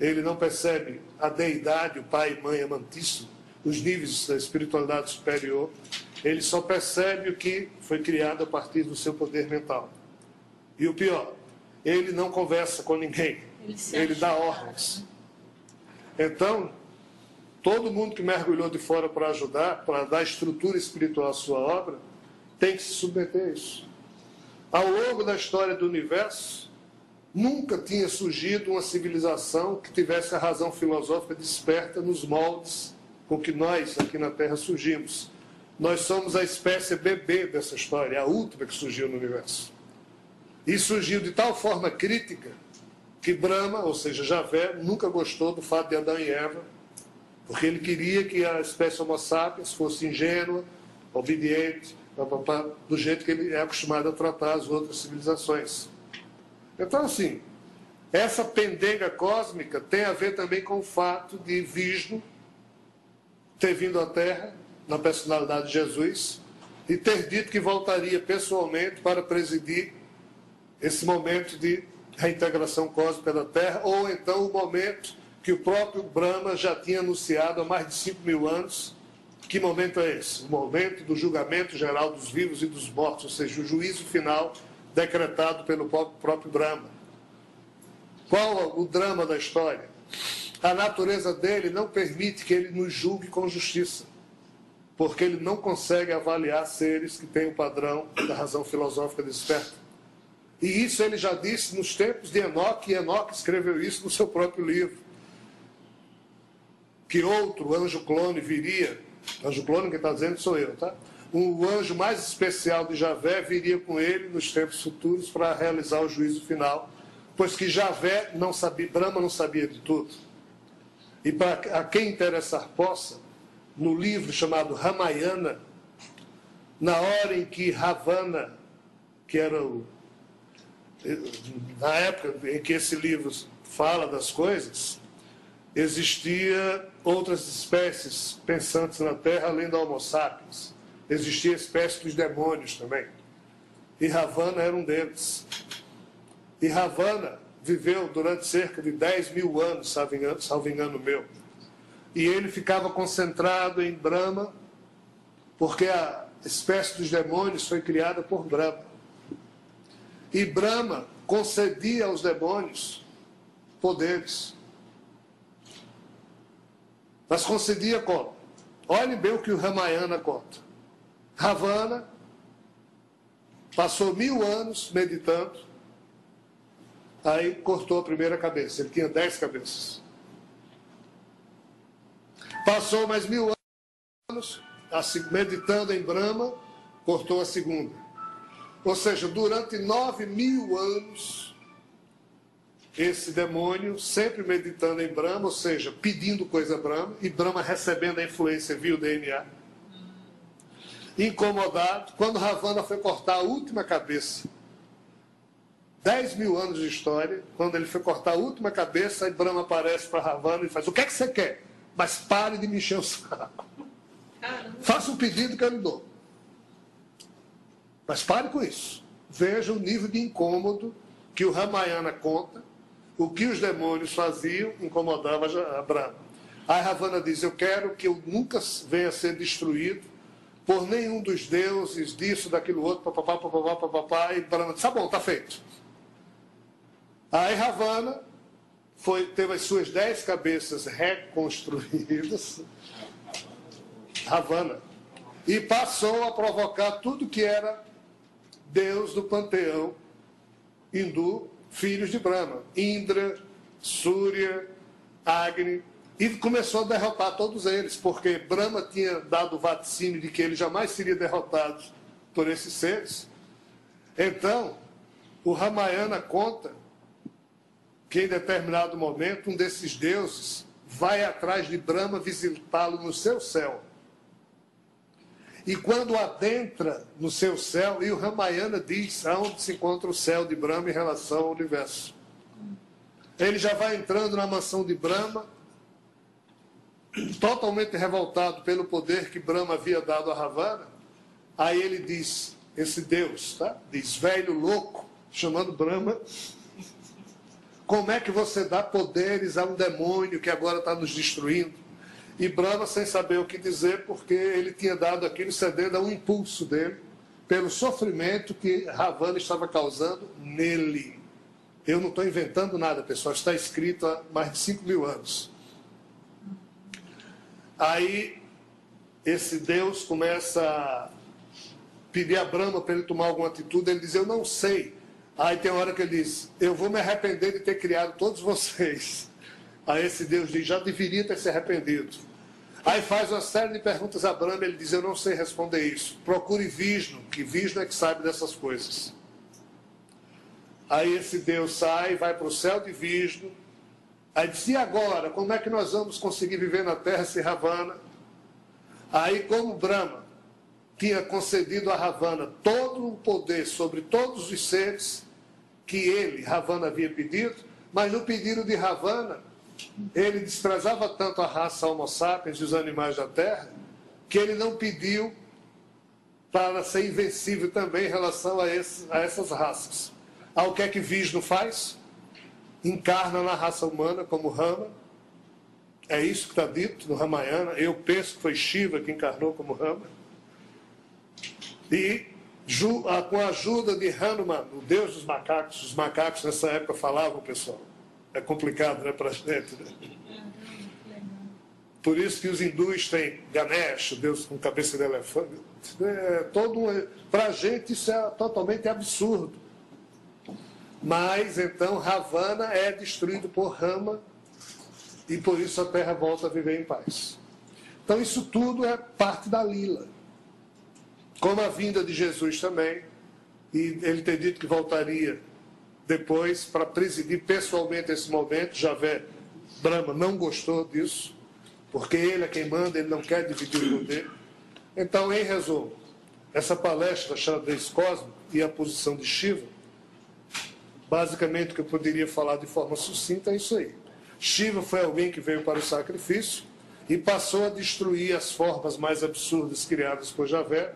Ele não percebe a deidade, o pai e mãe amantíssimo, os níveis da espiritualidade superior. Ele só percebe o que foi criado a partir do seu poder mental. E o pior, ele não conversa com ninguém, ele dá ordens. Então, todo mundo que mergulhou de fora para ajudar, para dar estrutura espiritual à sua obra, tem que se submeter a isso. Ao longo da história do universo, nunca tinha surgido uma civilização que tivesse a razão filosófica desperta nos moldes com que nós, aqui na Terra, surgimos. Nós somos a espécie bebê dessa história, a última que surgiu no universo. E surgiu de tal forma crítica que Brahma, ou seja, Javé, nunca gostou do fato de Adão e Eva, porque ele queria que a espécie Homo sapiens fosse ingênua, obediente, do jeito que ele é acostumado a tratar as outras civilizações. Então, assim, essa pendenga cósmica tem a ver também com o fato de Vishnu ter vindo à Terra, na personalidade de Jesus, e ter dito que voltaria pessoalmente para presidir esse momento de reintegração cósmica da Terra, ou então o momento que o próprio Brahma já tinha anunciado há mais de 5.000 anos. Que momento é esse? O momento do julgamento geral dos vivos e dos mortos, ou seja, o juízo final decretado pelo próprio Brahma. Qual o drama da história? A natureza dele não permite que ele nos julgue com justiça, porque ele não consegue avaliar seres que têm o padrão da razão filosófica desperta. E isso ele já disse nos tempos de Enoque, e Enoque escreveu isso no seu próprio livro. Que outro anjo clone viria, anjo clone que está dizendo sou eu, tá? o anjo mais especial de Javé viria com ele nos tempos futuros para realizar o juízo final, pois que Javé não sabia, Brahma não sabia de tudo. E para a quem interessar possa, no livro chamado Ramayana, na hora em que Ravana, que era na época em que esse livro fala das coisas, existia outras espécies pensantes na Terra, além do Homo sapiens. Existia a espécie dos demônios também. E Ravana era um deles. E Ravana viveu durante cerca de 10 mil anos, salvo engano meu. E ele ficava concentrado em Brahma, porque a espécie dos demônios foi criada por Brahma. E Brahma concedia aos demônios poderes. Mas concedia como? Olhem bem o que o Ramayana conta. Ravana passou 1000 anos meditando, aí cortou a primeira cabeça. Ele tinha 10 cabeças. Passou mais 1000 anos meditando em Brahma, cortou a segunda. Ou seja, durante 9000 anos, esse demônio sempre meditando em Brahma, ou seja, pedindo coisa a Brahma, e Brahma recebendo a influência via o DNA. Incomodado, quando Ravana foi cortar a última cabeça, 10 mil anos de história, quando ele foi cortar a última cabeça, aí Brahma aparece para Ravana e faz: o que é que você quer? Mas pare de me encher o saco. Faça um pedido que eu lhe dou. Mas pare com isso. Veja o nível de incômodo que o Ramayana conta. O que os demônios faziam incomodava a Brahma. Aí Ravana diz: eu quero que eu nunca venha a ser destruído por nenhum dos deuses, disso, daquilo outro, papapá, papapá, papapá. E Brahma diz: tá bom, tá feito. Aí Ravana teve as suas 10 cabeças reconstruídas, Ravana, e passou a provocar tudo que era Deus do panteão hindu, filhos de Brahma, Indra, Surya, Agni, e começou a derrotar todos eles, porque Brahma tinha dado o vaticínio de que ele jamais seria derrotado por esses seres. Então, o Ramayana conta que em determinado momento um desses deuses vai atrás de Brahma visitá-lo no seu céu. E quando adentra no seu céu, e o Ramayana diz aonde se encontra o céu de Brahma em relação ao universo. Ele já vai entrando na mansão de Brahma, totalmente revoltado pelo poder que Brahma havia dado a Ravana. Aí ele diz, esse Deus, tá? Diz: velho louco, chamando Brahma, como é que você dá poderes a um demônio que agora está nos destruindo? E Brahma, sem saber o que dizer, porque ele tinha dado aquilo cedendo a um impulso dele, pelo sofrimento que Ravana estava causando nele. Eu não estou inventando nada, pessoal, está escrito há mais de 5 mil anos. Aí, esse Deus começa a pedir a Brahma para ele tomar alguma atitude. Ele diz: eu não sei. Aí tem uma hora que ele diz: eu vou me arrepender de ter criado todos vocês. Aí esse Deus diz: já deveria ter se arrependido. Aí faz uma série de perguntas a Brahma. Ele diz: eu não sei responder isso. Procure Vishnu, que Vishnu é que sabe dessas coisas. Aí esse Deus sai, vai para o céu de Vishnu. Aí diz: e agora? Como é que nós vamos conseguir viver na terra sem Ravana? Aí, como Brahma tinha concedido a Ravana todo o poder sobre todos os seres que ele, Ravana, havia pedido, mas no pedido de Ravana, ele desprezava tanto a raça Homo sapiens e os animais da terra, que ele não pediu para ser invencível também em relação a essas raças. Aí o que é que Vishnu faz? Encarna na raça humana como Rama. É isso que está dito no Ramayana. Eu penso que foi Shiva que encarnou como Rama. E com a ajuda de Hanuman, o deus dos macacos, os macacos nessa época falavam, pessoal. É complicado, né, para a gente, né? Por isso que os hindus têm Ganesh, o deus com cabeça de elefante. Para a gente isso é totalmente absurdo. Mas, então, Ravana é destruído por Rama e por isso a Terra volta a viver em paz. Então, isso tudo é parte da lila. como a vinda de Jesus também, e ele ter dito que voltaria depois para presidir pessoalmente esse momento. Javé, Brahma não gostou disso, porque ele é quem manda, ele não quer dividir o poder. Então, em resumo, essa palestra xadrez cósmico e a posição de Shiva, basicamente o que eu poderia falar de forma sucinta é isso aí. Shiva foi alguém que veio para o sacrifício e passou a destruir as formas mais absurdas criadas por Javé,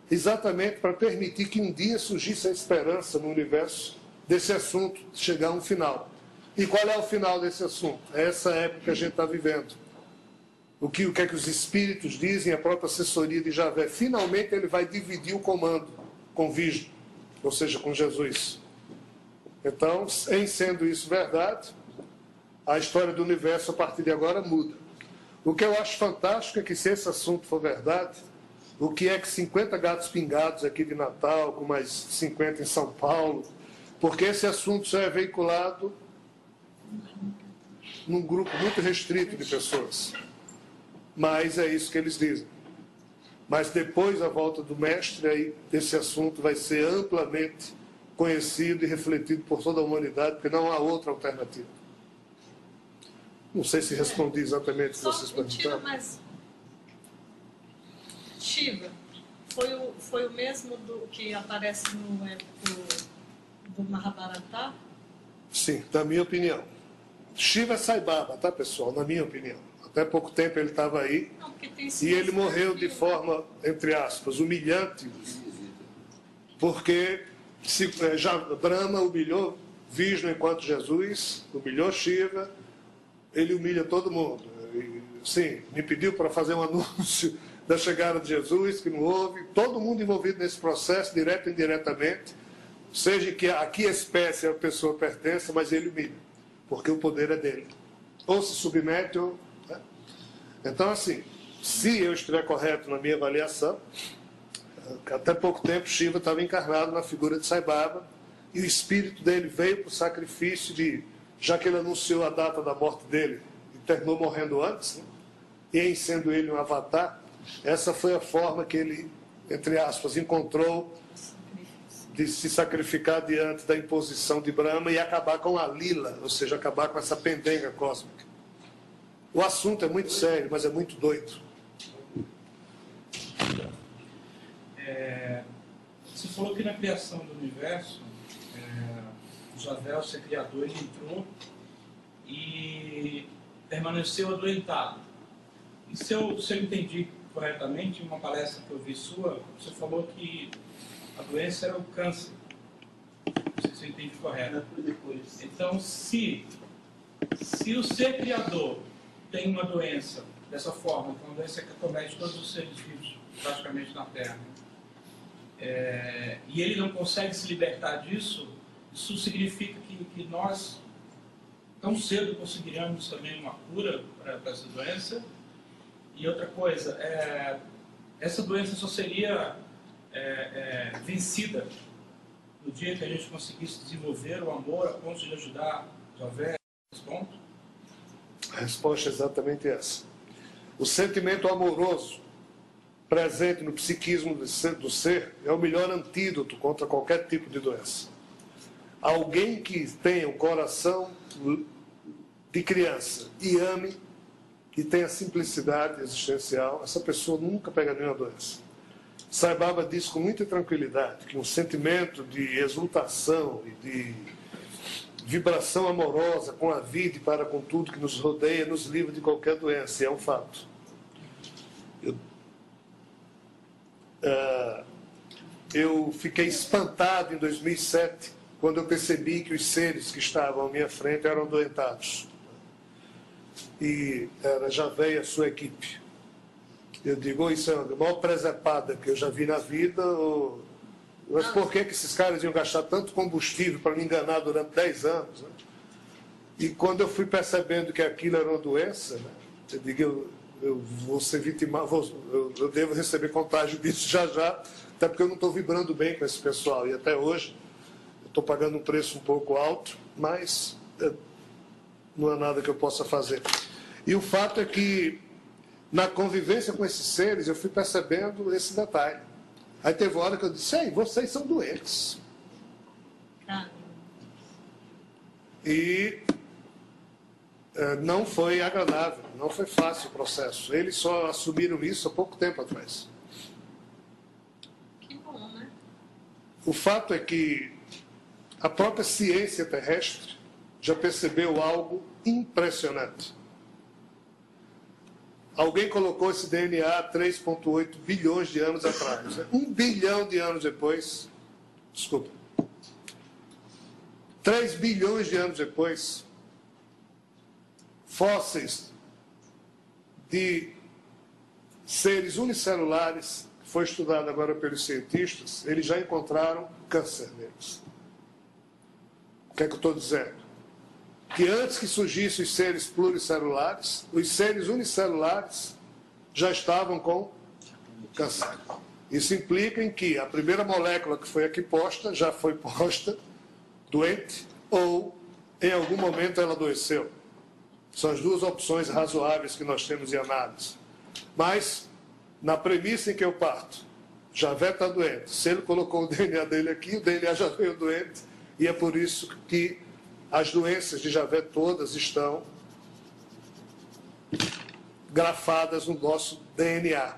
exatamente para permitir que um dia surgisse a esperança no universo desse assunto chegar a um final. E qual é o final desse assunto? É essa época que a gente está vivendo. O que é que os espíritos dizem, a própria assessoria de Javé. Finalmente ele vai dividir o comando com Vishnu, ou seja, com Jesus. Então, em sendo isso verdade, a história do universo a partir de agora muda. O que eu acho fantástico é que, se esse assunto for verdade, o que é que 50 gatos pingados aqui de Natal, com mais 50 em São Paulo, porque esse assunto só é veiculado num grupo muito restrito de pessoas. Mas é isso que eles dizem. Mas depois da volta do mestre, aí esse assunto vai ser amplamente conhecido e refletido por toda a humanidade, porque não há outra alternativa. Não sei se respondi exatamente o que vocês perguntaram. Mas Shiva foi o mesmo que aparece no épico do Mahabharata? Sim, na minha opinião. Shiva é Sai Baba, tá, pessoal? Na minha opinião. Até pouco tempo ele estava aí. Não, e ele morreu de forma, entre aspas, humilhante, porque já Brahma humilhou Vishnu enquanto Jesus, humilhou Shiva, ele humilha todo mundo. E, sim, me pediu para fazer um anúncio da chegada de Jesus, que não houve. Todo mundo envolvido nesse processo, direto e indiretamente, seja que a que espécie a pessoa pertença, mas ele humilha, porque o poder é dele. Ou se submete, ou... Né? Então, assim, se eu estiver correto na minha avaliação, até pouco tempo Shiva estava encarnado na figura de Sai Baba, e o espírito dele veio para o sacrifício de, já que ele anunciou a data da morte dele, e terminou morrendo antes, né? E em sendo ele um avatar, essa foi a forma que ele, entre aspas, encontrou de se sacrificar diante da imposição de Brahma e acabar com a lila, ou seja, acabar com essa pendenga cósmica. O assunto é muito sério, mas é muito doido. Você falou que na criação do universo, Javé, o ser criador, ele entrou e permaneceu adoentado. E se eu entendi corretamente, em uma palestra que eu vi sua, você falou que a doença era o câncer. Não sei se eu entendi correto. Então, se o ser criador tem uma doença dessa forma, que é uma doença que acomete todos os seres vivos, praticamente na Terra, e ele não consegue se libertar disso, isso significa que nós, tão cedo, conseguiríamos também uma cura para essa doença. E outra coisa, essa doença só seria vencida no dia que a gente conseguisse desenvolver o amor a ponto de ajudar Javé nesse ponto? A resposta é exatamente essa. O sentimento amoroso presente no psiquismo do ser é o melhor antídoto contra qualquer tipo de doença. Alguém que tenha um coração de criança e ame, e tenha simplicidade existencial, essa pessoa nunca pega nenhuma doença. Sai Baba diz com muita tranquilidade que um sentimento de exultação e de vibração amorosa com a vida e para com tudo que nos rodeia nos livra de qualquer doença, e é um fato. Eu fiquei espantado em 2007 quando eu percebi que os seres que estavam à minha frente eram adoentados. E era Javé e a sua equipe. Eu digo, isso é a maior presepada que eu já vi na vida. Mas por que esses caras iam gastar tanto combustível para me enganar durante 10 anos? Né? E quando eu fui percebendo que aquilo era uma doença, né? Eu digo, eu vou ser vitimado, eu devo receber contágio disso já, até porque eu não estou vibrando bem com esse pessoal. E até hoje eu estou pagando um preço um pouco alto, mas não há nada que eu possa fazer. E o fato é que, na convivência com esses seres, eu fui percebendo esse detalhe. Aí teve uma hora que eu disse, ei, vocês são doentes. E não foi agradável, não foi fácil o processo. Eles só assumiram isso há pouco tempo atrás. Que bom, né? O fato é que a própria ciência terrestre já percebeu algo impressionante. Alguém colocou esse DNA 3,8 bilhões de anos atrás. 1 bilhão de anos depois, 3 bilhões de anos depois, fósseis de seres unicelulares, que foi estudado agora pelos cientistas, eles já encontraram câncer neles. O que é que eu estou dizendo? Que antes que surgissem os seres pluricelulares, os seres unicelulares já estavam com câncer. Isso implica em que a primeira molécula que foi aqui posta, já foi posta doente, ou em algum momento ela adoeceu. São as duas opções razoáveis que nós temos em análise. Mas, na premissa em que eu parto, Javé está doente. Se ele colocou o DNA dele aqui, o DNA já veio doente, e é por isso que as doenças de Javé todas estão grafadas no nosso DNA.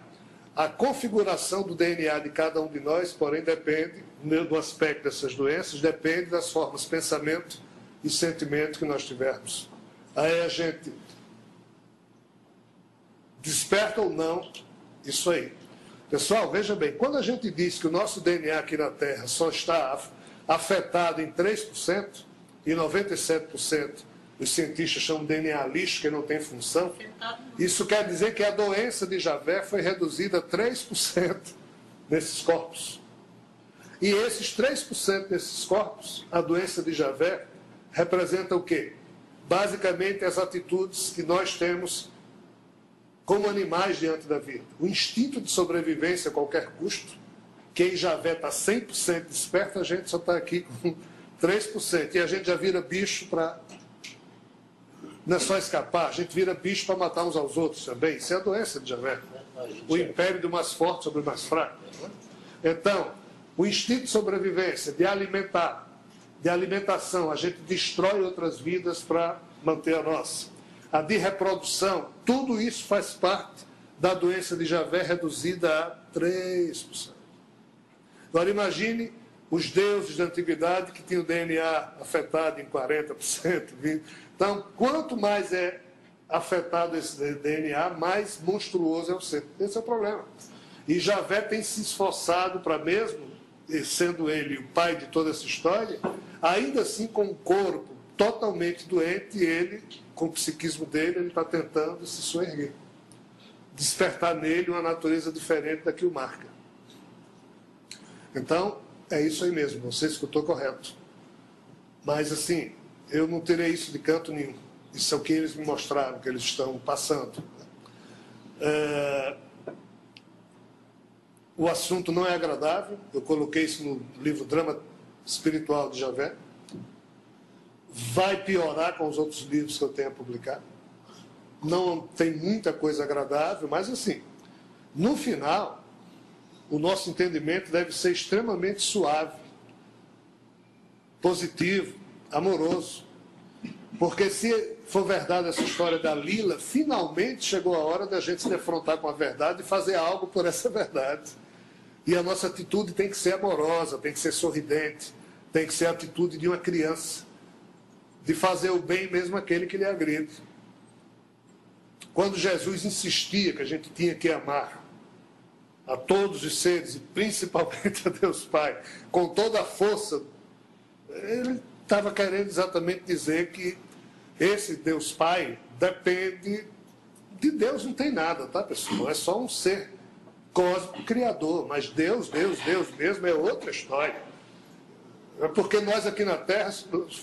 A configuração do DNA de cada um de nós, porém, depende do aspecto dessas doenças, depende das formas de pensamento e sentimento que nós tivermos. Aí a gente desperta ou não isso aí. Pessoal, veja bem, quando a gente diz que o nosso DNA aqui na Terra só está afetado em 3%, e 97% os cientistas chamam de DNA lixo, que não tem função, isso quer dizer que a doença de Javé foi reduzida a 3% nesses corpos. E esses 3% desses corpos, a doença de Javé, representa o quê? Basicamente as atitudes que nós temos como animais diante da vida. O instinto de sobrevivência a qualquer custo, que em Javé está 100% desperto, a gente só está aqui com 3%. E a gente já vira bicho para... Não é só escapar, a gente vira bicho para matar uns aos outros também. Isso é a doença de Javé. O império do mais forte sobre o mais fraco. Então, o instinto de sobrevivência, de alimentar, de alimentação, a gente destrói outras vidas para manter a nossa. A de reprodução, tudo isso faz parte da doença de Javé reduzida a 3%. Agora imagine os deuses da antiguidade que tinham o DNA afetado em 40%, 20%. Então, quanto mais é afetado esse DNA, mais monstruoso é o ser. Esse é o problema. E Javé tem se esforçado para mesmo, sendo ele o pai de toda essa história, ainda assim com um corpo totalmente doente, ele, com o psiquismo dele, ele está tentando se soerguer. Despertar nele uma natureza diferente da que o marca. Então, é isso aí mesmo, não sei se eu estou correto. Mas, assim, eu não terei isso de canto nenhum. Isso é o que eles me mostraram, que eles estão passando. O assunto não é agradável, eu coloquei isso no livro Drama Espiritual de Javé. Vai piorar com os outros livros que eu tenho a publicar. Não tem muita coisa agradável, mas, assim, no final, o nosso entendimento deve ser extremamente suave, positivo, amoroso. Porque se for verdade essa história da Lila, finalmente chegou a hora da gente se defrontar com a verdade e fazer algo por essa verdade. E a nossa atitude tem que ser amorosa, tem que ser sorridente, tem que ser a atitude de uma criança, de fazer o bem mesmo àquele que lhe agride. Quando Jesus insistia que a gente tinha que amar a todos os seres, e principalmente a Deus Pai, com toda a força, ele estava querendo exatamente dizer que esse Deus Pai depende de Deus, não tem nada, tá, pessoal? É só um ser cósmico criador, mas Deus mesmo é outra história. É porque nós aqui na Terra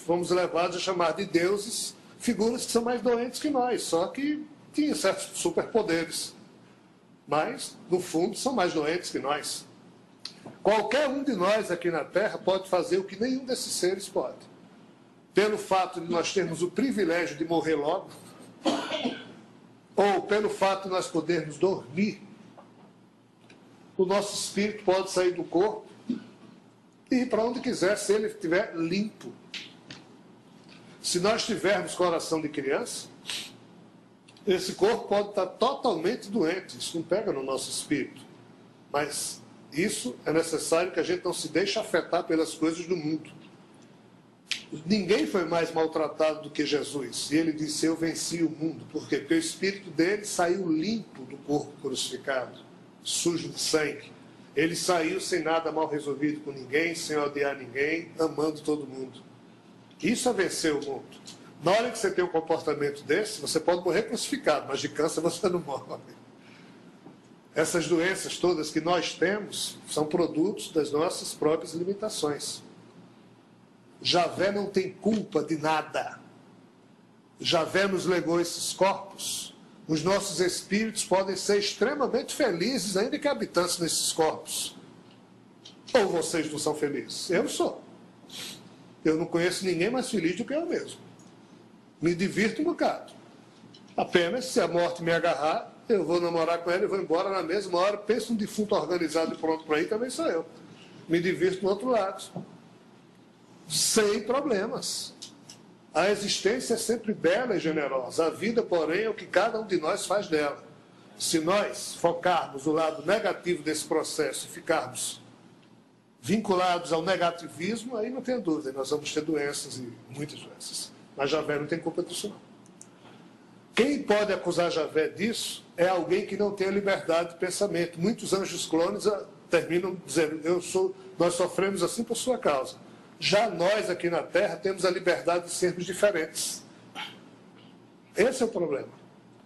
fomos levados a chamar de deuses figuras que são mais doentes que nós, só que tinham certos superpoderes. Mas, no fundo, são mais doentes que nós. Qualquer um de nós aqui na Terra pode fazer o que nenhum desses seres pode. Pelo fato de nós termos o privilégio de morrer logo, ou pelo fato de nós podermos dormir o nosso espírito pode sair do corpo e ir para onde quiser, se ele estiver limpo. Se nós tivermos coração de criança, esse corpo pode estar totalmente doente, isso não pega no nosso espírito. Mas isso é necessário que a gente não se deixe afetar pelas coisas do mundo. Ninguém foi mais maltratado do que Jesus. E ele disse, eu venci o mundo. Por quê? Porque o espírito dele saiu limpo do corpo crucificado, sujo de sangue. Ele saiu sem nada mal resolvido com ninguém, sem odiar ninguém, amando todo mundo. Isso é vencer o mundo. Na hora que você tem um comportamento desse, você pode morrer crucificado, mas de câncer você não morre. Essas doenças todas que nós temos são produtos das nossas próprias limitações. Javé não tem culpa de nada. Javé nos legou esses corpos. Os nossos espíritos podem ser extremamente felizes, ainda que habitantes nesses corpos. Ou vocês não são felizes? Eu sou. Eu não conheço ninguém mais feliz do que eu mesmo. Me divirto um bocado. Apenas, se a morte me agarrar, eu vou namorar com ela e vou embora na mesma hora. Penso um defunto organizado e pronto para ir, também sou eu. Me divirto do outro lado. Sem problemas. A existência é sempre bela e generosa. A vida, porém, é o que cada um de nós faz dela. Se nós focarmos o lado negativo desse processo e ficarmos vinculados ao negativismo, aí não tem dúvida, nós vamos ter doenças e muitas doenças. Mas Javé não tem culpa disso, não. Quem pode acusar Javé disso é alguém que não tem a liberdade de pensamento. Muitos anjos clones terminam dizendo, nós sofremos assim por sua causa. Já nós aqui na Terra temos a liberdade de sermos diferentes. Esse é o problema.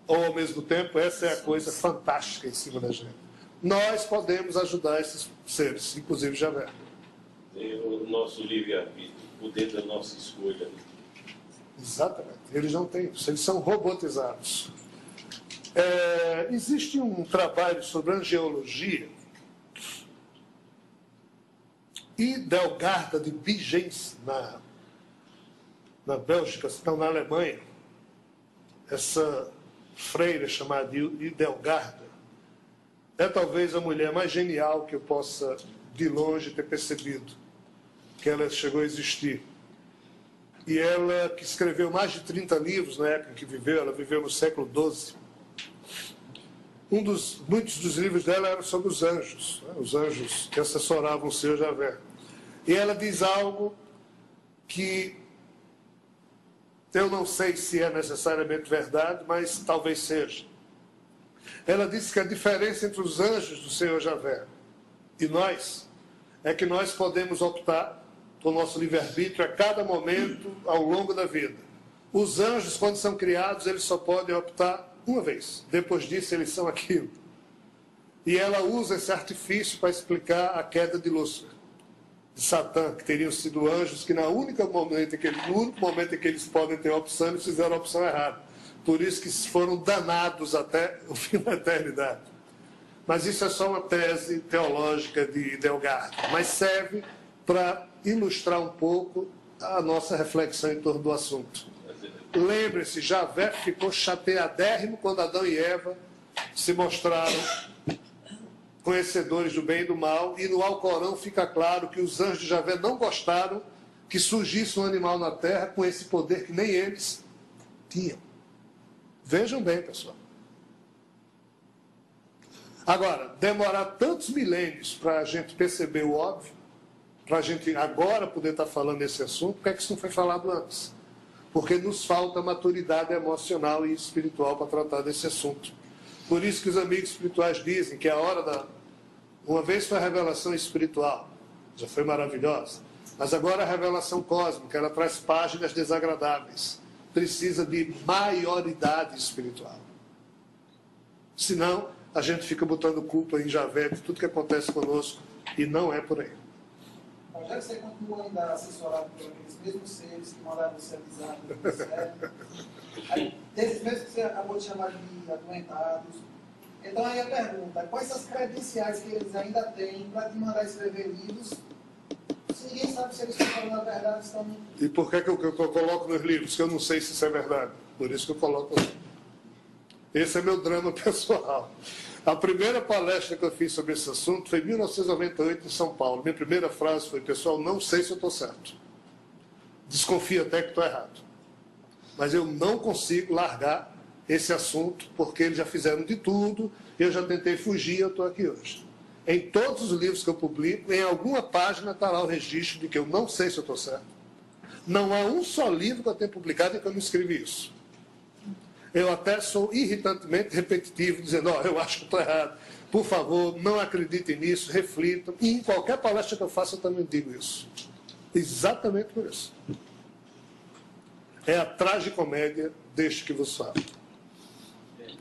Ou, ao mesmo tempo, essa é a coisa fantástica em cima da gente. Nós podemos ajudar esses seres, inclusive Javé. Tem o nosso livre-arbítrio, o poder da nossa escolha. Exatamente. Eles não têm isso, eles são robotizados. Existe um trabalho sobre angiologia e Delgarda de Bigens, na Bélgica, não, na Alemanha, essa freira chamada Delgarda é talvez a mulher mais genial que eu possa, de longe, ter percebido que ela chegou a existir. E ela, que escreveu mais de 30 livros na época em que viveu, ela viveu no século XII. Muitos dos livros dela eram sobre os anjos, né? Os anjos que assessoravam o Senhor Javé. E ela diz algo que eu não sei se é necessariamente verdade, mas talvez seja. Ela diz que a diferença entre os anjos do Senhor Javé e nós é que nós podemos optar com o nosso livre-arbítrio a cada momento ao longo da vida. Os anjos, quando são criados, eles só podem optar uma vez. Depois disso, eles são aquilo. E ela usa esse artifício para explicar a queda de Lúcifer, de Satã, que teriam sido anjos que no único momento em que eles podem ter opção, eles fizeram a opção errada. Por isso que foram danados até o fim da eternidade. Mas isso é só uma tese teológica de Delgarda, mas serve para ilustrar um pouco a nossa reflexão em torno do assunto. Lembre-se, Javé ficou chateadérrimo quando Adão e Eva se mostraram conhecedores do bem e do mal, e no Alcorão fica claro que os anjos de Javé não gostaram que surgisse um animal na terra com esse poder que nem eles tinham. Vejam bem, pessoal. Agora, demorar tantos milênios para a gente perceber o óbvio, para a gente agora poder estar falando desse assunto, por que é que isso não foi falado antes? Porque nos falta maturidade emocional e espiritual para tratar desse assunto. Por isso que os amigos espirituais dizem que a hora da... Uma vez foi a revelação espiritual, já foi maravilhosa, mas agora a revelação cósmica, ela traz páginas desagradáveis. Precisa de maioridade espiritual. Senão, a gente fica botando culpa em Javé de tudo que acontece conosco, e não é por aí. Mas já que você continua ainda assessorado por aqueles mesmos seres que mandaram você avisar do ministério, aí, desses mesmos que você acabou de chamar de adoentados, então aí a pergunta, quais as credenciais que eles ainda têm para te mandar escrever livros, se ninguém sabe se eles estão falando a verdade ou estão mentindo? E por que eu coloco nos livros? Que eu não sei se isso é verdade. Por isso que eu coloco. Esse é meu drama pessoal. A primeira palestra que eu fiz sobre esse assunto foi em 1998, em São Paulo. Minha primeira frase foi: pessoal, não sei se eu estou certo. Desconfio até que estou errado. Mas eu não consigo largar esse assunto, porque eles já fizeram de tudo, eu já tentei fugir e eu estou aqui hoje. Em todos os livros que eu publico, em alguma página está lá o registro de que eu não sei se eu estou certo. Não há um só livro que eu tenho publicado em que eu não escrevi isso. Eu até sou irritantemente repetitivo, dizendo: eu acho que estou errado. Por favor, não acreditem nisso, reflitam. E em qualquer palestra que eu faço, eu também digo isso. Exatamente por isso. É a tragicomédia deste que vos falo.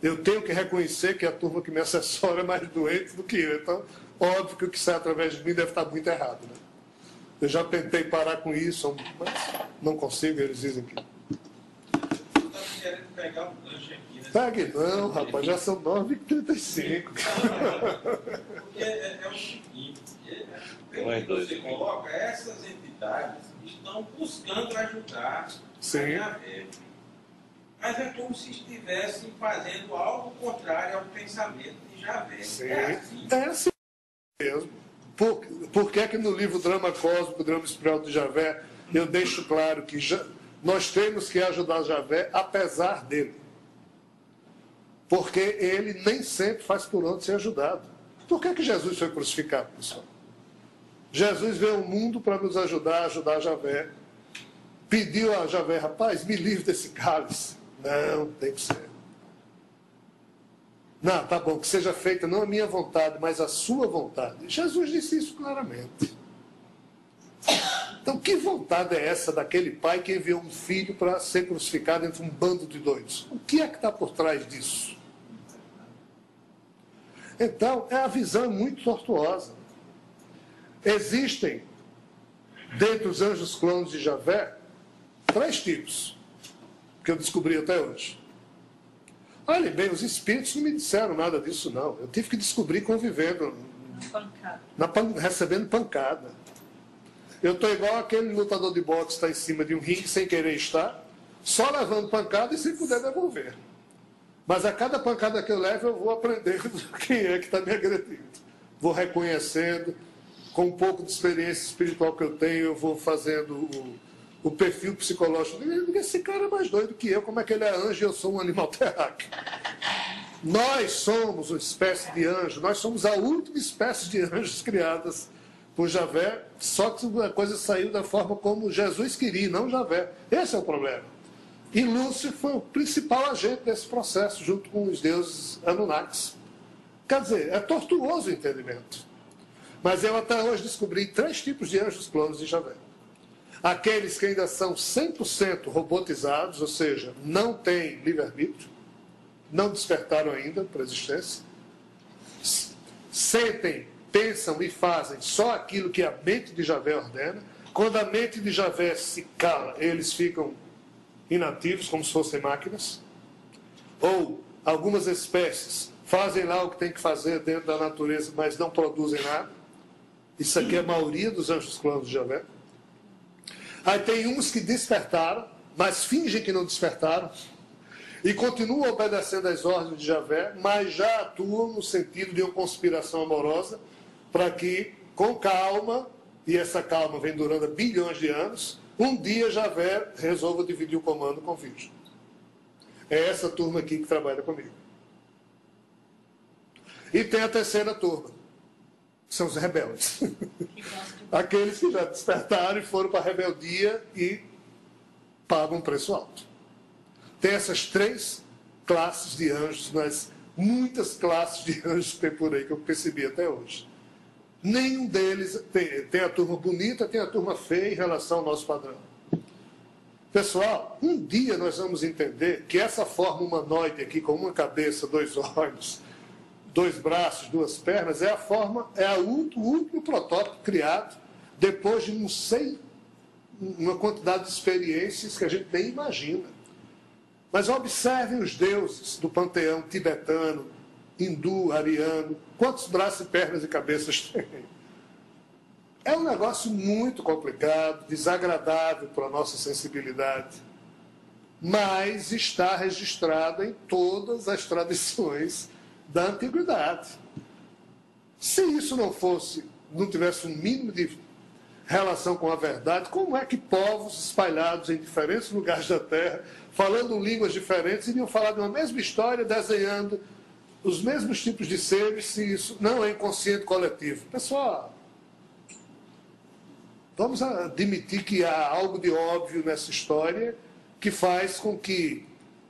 Eu tenho que reconhecer que a turma que me assessora é mais doente do que eu. Então, óbvio que o que sai através de mim deve estar muito errado, né? Eu já tentei parar com isso, mas não consigo, eles dizem que... Eu estava querendo pegar um gancho aqui, né? Pegue não, rapaz, já são 9h35. Porque é o seguinte, pelo que você coloca, essas entidades estão buscando ajudar a Javé. Mas é como se estivessem fazendo algo contrário ao pensamento de Javé. Sim. É assim mesmo. Por que é que no livro Drama Cósmico, Drama Espiritual de Javé, eu deixo claro que nós temos que ajudar Javé apesar dele? Porque ele nem sempre faz por onde ser ajudado. Por que é que Jesus foi crucificado, pessoal? Jesus veio ao mundo para nos ajudar a ajudar Javé. Pediu a Javé: rapaz, me livre desse cálice. Não, tem que ser. Não, tá bom, que seja feita não a minha vontade, mas a sua vontade. Jesus disse isso claramente. Então, que vontade é essa daquele pai que enviou um filho para ser crucificado entre um bando de doidos? O que é que está por trás disso? Então, a visão é muito tortuosa. Existem, dentre os anjos clones de Javé, 3 tipos, que eu descobri até hoje. Olhem bem, os espíritos não me disseram nada disso, não. Eu tive que descobrir convivendo, recebendo pancada. Eu estou igual aquele lutador de boxe que está em cima de um ringue sem querer estar, só levando pancada e sem poder devolver. Mas a cada pancada que eu levo, eu vou aprendendo quem é que está me agredindo. Vou reconhecendo, com um pouco de experiência espiritual que eu tenho, eu vou fazendo o perfil psicológico. Esse cara é mais doido que eu, como é que ele é anjo e eu sou um animal terráqueo? Nós somos uma espécie de anjo, nós somos a última espécie de anjos criadas por Javé, só que a coisa saiu da forma como Jesus queria, não Javé. Esse é o problema. E Lúcifer foi o principal agente desse processo, junto com os deuses Anunnakis. Quer dizer, é tortuoso o entendimento. Mas eu até hoje descobri 3 tipos de anjos clones de Javé. Aqueles que ainda são 100% robotizados, ou seja, não têm livre-arbítrio, não despertaram ainda para a existência, sentem, pensam e fazem só aquilo que a mente de Javé ordena. Quando a mente de Javé se cala, eles ficam inativos, como se fossem máquinas. Ou algumas espécies fazem lá o que tem que fazer dentro da natureza, mas não produzem nada. Isso aqui é a maioria dos anjos clones de Javé. Aí tem uns que despertaram, mas fingem que não despertaram, e continuam obedecendo às ordens de Javé, mas já atuam no sentido de uma conspiração amorosa, para que, com calma, e essa calma vem durando bilhões de anos, um dia Javé resolva dividir o comando com o Virgem. É essa turma aqui que trabalha comigo. E tem a terceira turma, que são os rebeldes. Aqueles que já despertaram e foram para a rebeldia e pagam um preço alto. Tem essas 3 classes de anjos, nas muitas classes de anjos que tem por aí, que eu percebi até hoje. Nenhum deles tem a turma bonita, tem a turma feia em relação ao nosso padrão. Pessoal, um dia nós vamos entender que essa forma humanoide aqui, com uma cabeça, 2 olhos, 2 braços, 2 pernas, é o último protótipo criado depois de não sei uma quantidade de experiências que a gente nem imagina. Mas observem os deuses do panteão tibetano, hindu, ariano, quantos braços, pernas e cabeças tem. É um negócio muito complicado, desagradável para a nossa sensibilidade, mas está registrado em todas as tradições da antiguidade. Se isso não tivesse um mínimo de relação com a verdade, como é que povos espalhados em diferentes lugares da Terra, falando línguas diferentes, iriam falar de uma mesma história, desenhando os mesmos tipos de seres, se isso não é inconsciente coletivo? Pessoal, vamos admitir que há algo de óbvio nessa história que faz com que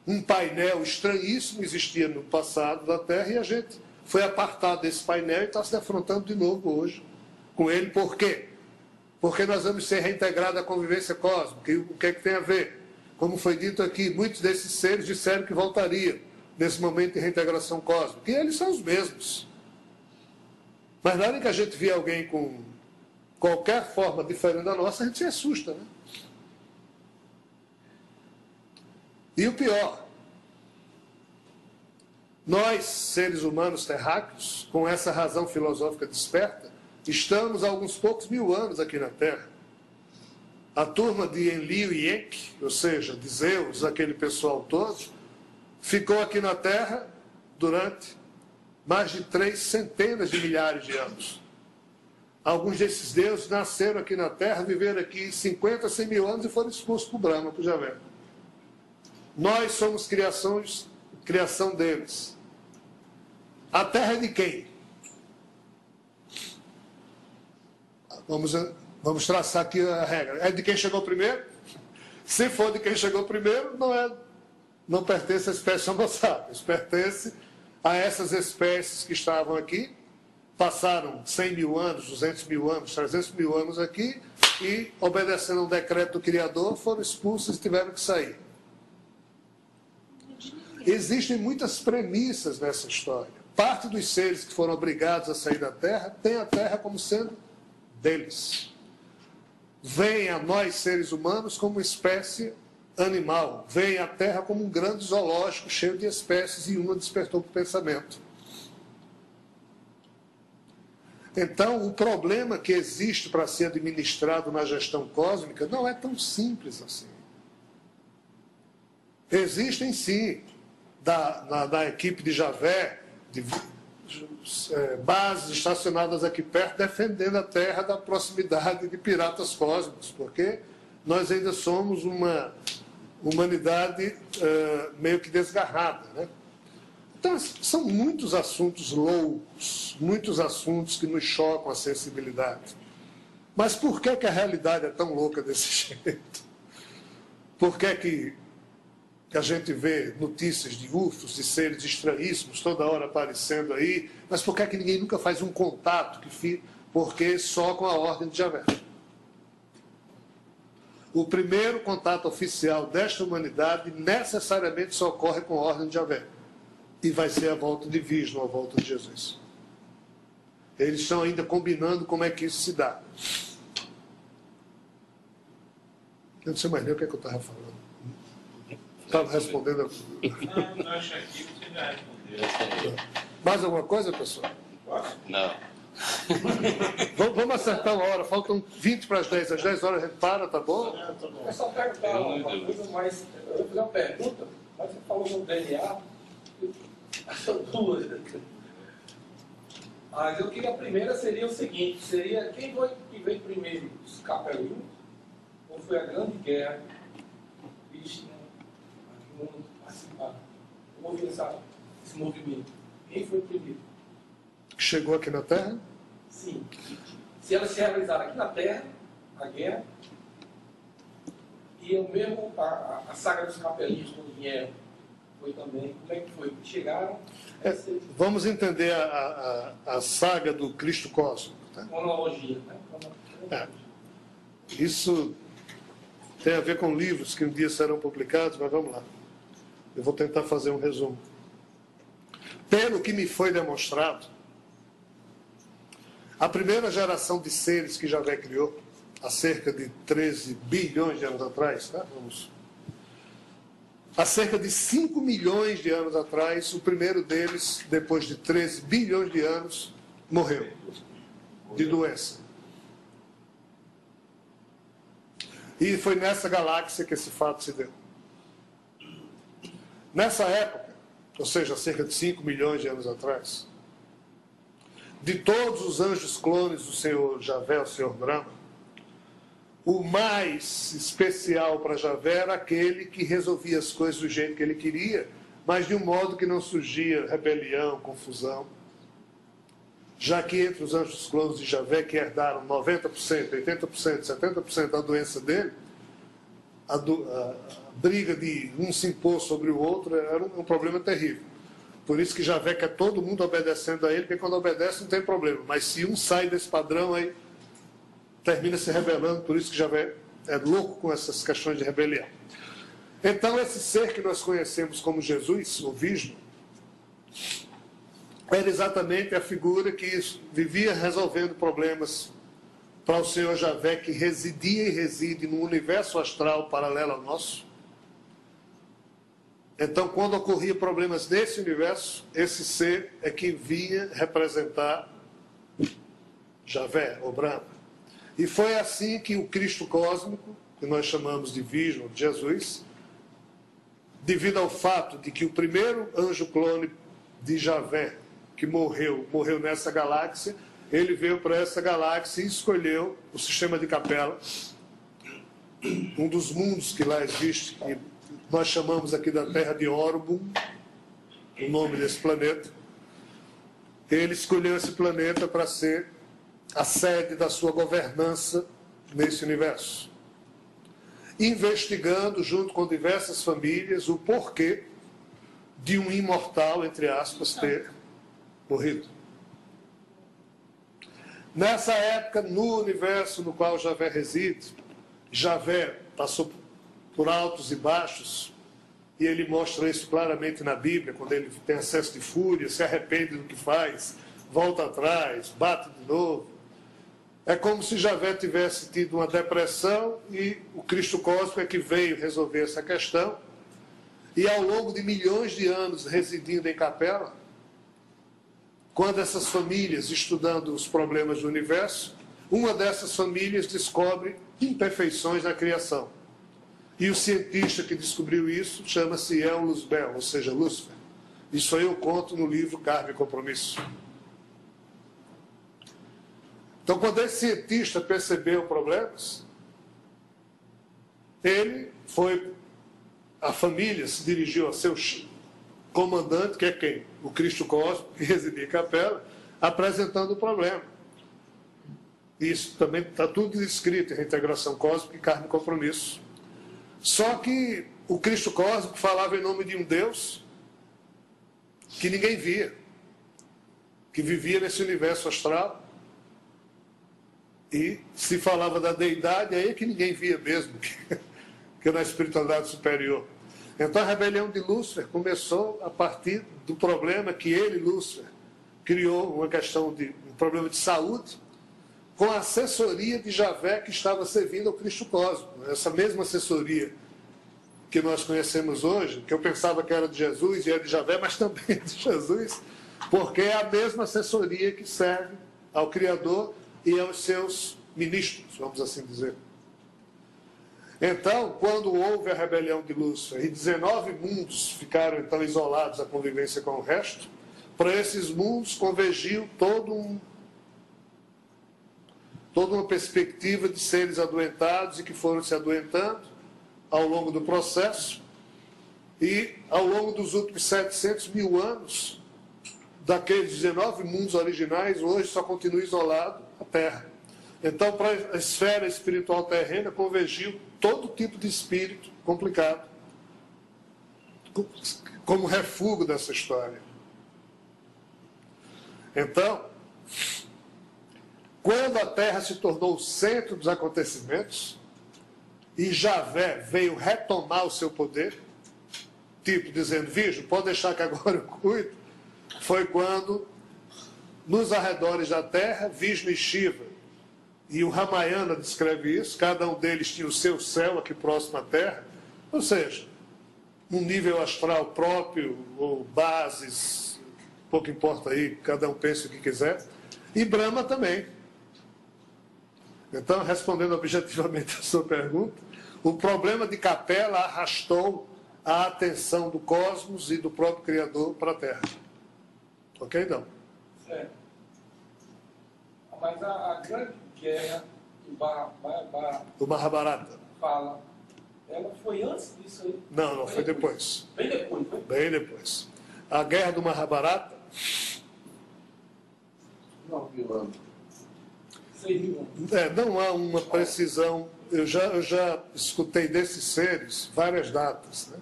um painel estranhíssimo existia no passado da Terra e a gente foi apartado desse painel e está se defrontando de novo hoje com ele. Por quê? Porque nós vamos ser reintegrados à convivência cósmica. E o que é que tem a ver? Como foi dito aqui, muitos desses seres disseram que voltariam nesse momento de reintegração cósmica. E eles são os mesmos. Mas na hora que a gente vê alguém com qualquer forma diferente da nossa, a gente se assusta, né? E o pior, nós, seres humanos terráqueos, com essa razão filosófica desperta, estamos há alguns poucos mil anos aqui na Terra. A turma de Enlil e Enki, ou seja, de Zeus, aquele pessoal todo, ficou aqui na Terra durante mais de 3 centenas de milhares de anos. Alguns desses deuses nasceram aqui na Terra, viveram aqui 50, 100 mil anos e foram expulsos para o Brahma, para o Javé. Nós somos criação deles. A Terra é de quem? Vamos traçar aqui a regra. É de quem chegou primeiro? Se for de quem chegou primeiro, não pertence à espécie Homo sapiens. Pertence a essas espécies que estavam aqui, passaram 100 mil anos, 200 mil anos, 300 mil anos aqui e, obedecendo a um decreto do Criador, foram expulsos e tiveram que sair. Existem muitas premissas nessa história. Parte dos seres que foram obrigados a sair da Terra tem a Terra como sendo deles. Vêm a nós, seres humanos, como uma espécie animal. Vêm à Terra como um grande zoológico cheio de espécies e uma despertou para o pensamento. Então, o problema que existe para ser administrado na gestão cósmica não é tão simples assim. Existem, sim, da equipe de Javé, bases estacionadas aqui perto, defendendo a Terra da proximidade de piratas cósmicos, porque nós ainda somos uma humanidade meio que desgarrada, né? Então, são muitos assuntos loucos, muitos assuntos que nos chocam a sensibilidade. Mas por que a realidade é tão louca desse jeito? Por que a gente vê notícias de UFOs, de seres estranhíssimos, toda hora aparecendo aí, mas por que ninguém nunca faz um contato? Porque só com a ordem de Javé. O primeiro contato oficial desta humanidade necessariamente só ocorre com a ordem de Javé. E vai ser a volta de Vishnu, a volta de Jesus. Eles estão ainda combinando como é que isso se dá. Eu não sei mais nem o que é que eu estava falando. Estava respondendo. Não, acho que você já respondeu. Mais alguma coisa, pessoal? Não. Vamos acertar uma hora. Faltam 20 para as 10. Às 10 horas a gente para, tá bom? É só perguntar uma coisa, mas eu vou fazer uma pergunta. Mas você falou no DNA. São duas. Mas eu queria a primeira seria o seguinte: seria quem foi que veio primeiro, os capelinhos, ou foi a Grande Guerra? Vishnu, participar. Como houve esse movimento? Quem foi o primeiro? Que chegou aqui na Terra? Sim. Se elas se realizaram aqui na Terra, a guerra, e o mesmo a saga dos capelinhos quando vieram, foi também. Como é que foi? Chegaram. Vamos entender a saga do Cristo Cósmico. Tá? Cronologia, né? Isso tem a ver com livros que um dia serão publicados, mas vamos lá. Eu vou tentar fazer um resumo. Pelo que me foi demonstrado, a primeira geração de seres que Javé criou, há cerca de 13 bilhões de anos atrás, tá? Há cerca de 5 milhões de anos atrás, o primeiro deles, depois de 13 bilhões de anos, morreu de doença. E foi nessa galáxia que esse fato se deu. Nessa época, ou seja, cerca de 5 milhões de anos atrás. De todos os anjos clones do Senhor Javé, o Senhor Brahma, o mais especial para Javé era aquele que resolvia as coisas do jeito que ele queria, mas de um modo que não surgia rebelião, confusão. Já que entre os anjos clones de Javé, que herdaram 90%, 80%, 70% da doença dele, a briga de um se impor sobre o outro era um problema terrível. Por isso que Javé quer todo mundo obedecendo a ele, porque quando obedece não tem problema. Mas se um sai desse padrão, aí termina se rebelando. Por isso que Javé é louco com essas questões de rebelião. Então, esse ser que nós conhecemos como Jesus, o Vishnu, era exatamente a figura que vivia resolvendo problemas para o Senhor Javé, que residia e reside no universo astral paralelo ao nosso. Então, quando ocorria problemas nesse universo, esse ser é que vinha representar Javé, ou Brahma. E foi assim que o Cristo cósmico, que nós chamamos de Vishnu, de Jesus, devido ao fato de que o primeiro anjo clone de Javé, que morreu nessa galáxia, ele veio para essa galáxia e escolheu o sistema de Capela, um dos mundos que lá existe, que nós chamamos aqui da Terra de Orbum, o nome desse planeta. Ele escolheu esse planeta para ser a sede da sua governança nesse universo, investigando, junto com diversas famílias, o porquê de um imortal, entre aspas, ter morrido. Nessa época, no universo no qual Javé reside, Javé passou por altos e baixos, e ele mostra isso claramente na Bíblia, quando ele tem acesso de fúria, se arrepende do que faz, volta atrás, bate de novo. É como se Javé tivesse tido uma depressão e o Cristo cósmico é que veio resolver essa questão. E ao longo de milhões de anos residindo em Capela, quando essas famílias, estudando os problemas do universo, uma dessas famílias descobre imperfeições na criação. E o cientista que descobriu isso chama-se Eulus Bell, ou seja, Lúcifer. Isso aí eu conto no livro Karma e Compromisso. Então, quando esse cientista percebeu problemas, a família se dirigiu a seu comandante, que é quem? O Cristo Cósmico, que residia em Capela, apresentando o problema. Isso também está tudo escrito em Reintegração Cósmica e Karma e Compromisso. Só que o Cristo Cósmico falava em nome de um Deus que ninguém via, que vivia nesse universo astral. E se falava da deidade, aí é que ninguém via mesmo, que na espiritualidade superior. Então a rebelião de Lúcifer começou a partir do problema que ele, Lúcifer, criou, um problema de saúde, com a assessoria de Javé que estava servindo ao Cristo Cósmico. Essa mesma assessoria que nós conhecemos hoje, que eu pensava que era de Jesus e é de Javé, mas também é de Jesus, porque é a mesma assessoria que serve ao Criador e aos seus ministros, vamos assim dizer. Então, quando houve a rebelião de Lúcifer e 19 mundos ficaram então isolados da convivência com o resto, para esses mundos convergiu toda uma perspectiva de seres adoentados e que foram se adoentando ao longo do processo, e ao longo dos últimos 700 mil anos, daqueles 19 mundos originais, hoje só continua isolado a Terra. Então, para a esfera espiritual terrena, convergiu todo tipo de espírito complicado, como refúgio dessa história. Então, quando a Terra se tornou o centro dos acontecimentos, e Javé veio retomar o seu poder, tipo dizendo, Vishnu, pode deixar que agora eu cuido, foi quando, nos arredores da Terra, Vishnu e Shiva, e o Ramayana descreve isso, cada um deles tinha o seu céu aqui próximo à Terra, ou seja, um nível astral próprio, ou bases, pouco importa aí, cada um pensa o que quiser, e Brahma também. Então, respondendo objetivamente a sua pergunta, o problema de Capela arrastou a atenção do cosmos e do próprio Criador para a Terra. Ok? Não. Certo. Mas a grande guerra do Mahabharata. Fala, ela foi antes disso aí? Não, foi depois. Bem depois, foi? Bem depois. A guerra do Mahabharata... 9.000 anos. 6.000 anos. Não há uma precisão. Eu já escutei desses seres várias datas, né?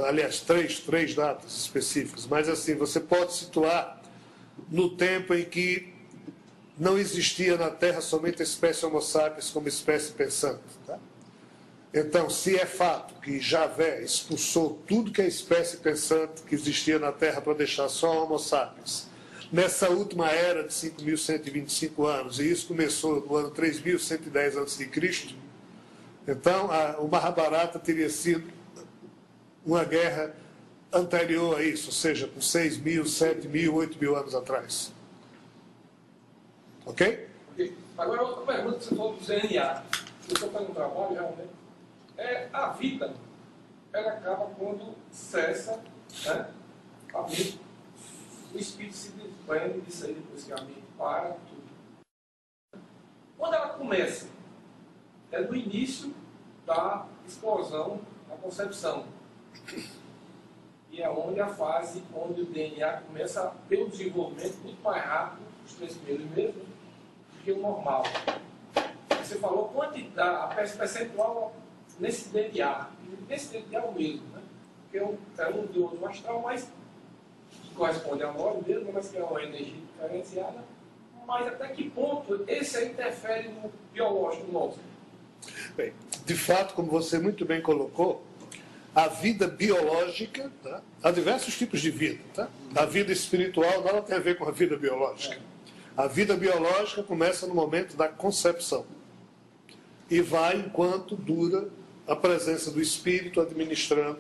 Aliás, três datas específicas, mas assim, você pode situar no tempo em que não existia na Terra somente a espécie Homo sapiens como espécie pensante. Tá? Então, se é fato que Javé expulsou tudo que é espécie pensante que existia na Terra para deixar só Homo sapiens, nessa última era de 5.125 anos, e isso começou no ano 3.110 a.C., então o Mahabharata teria sido uma guerra anterior a isso, ou seja, com 6.000, 7.000, 8.000 anos atrás. Ok? Agora, outra pergunta que você falou do DNA. Eu estou fazendo um trabalho, realmente. A vida, ela acaba quando cessa, né? A mente, o espírito se desprende disso aí, depois que a mente para, tudo. Quando ela começa, é do início da explosão, da concepção. E é onde a fase onde o DNA começa a ter um desenvolvimento muito mais rápido, os 3 primeiros meses, do que o normal. Você falou quantidade, a percentual nesse DNA mesmo, né? Porque é um de outro astral, mas que corresponde a nós mesmo, mas que é uma energia diferenciada. Mas até que ponto esse aí interfere no biológico nosso? Bem, de fato, como você muito bem colocou, a vida biológica, tá? Há diversos tipos de vida. Tá? A vida espiritual nada tem a ver com a vida biológica. A vida biológica começa no momento da concepção e vai enquanto dura a presença do espírito administrando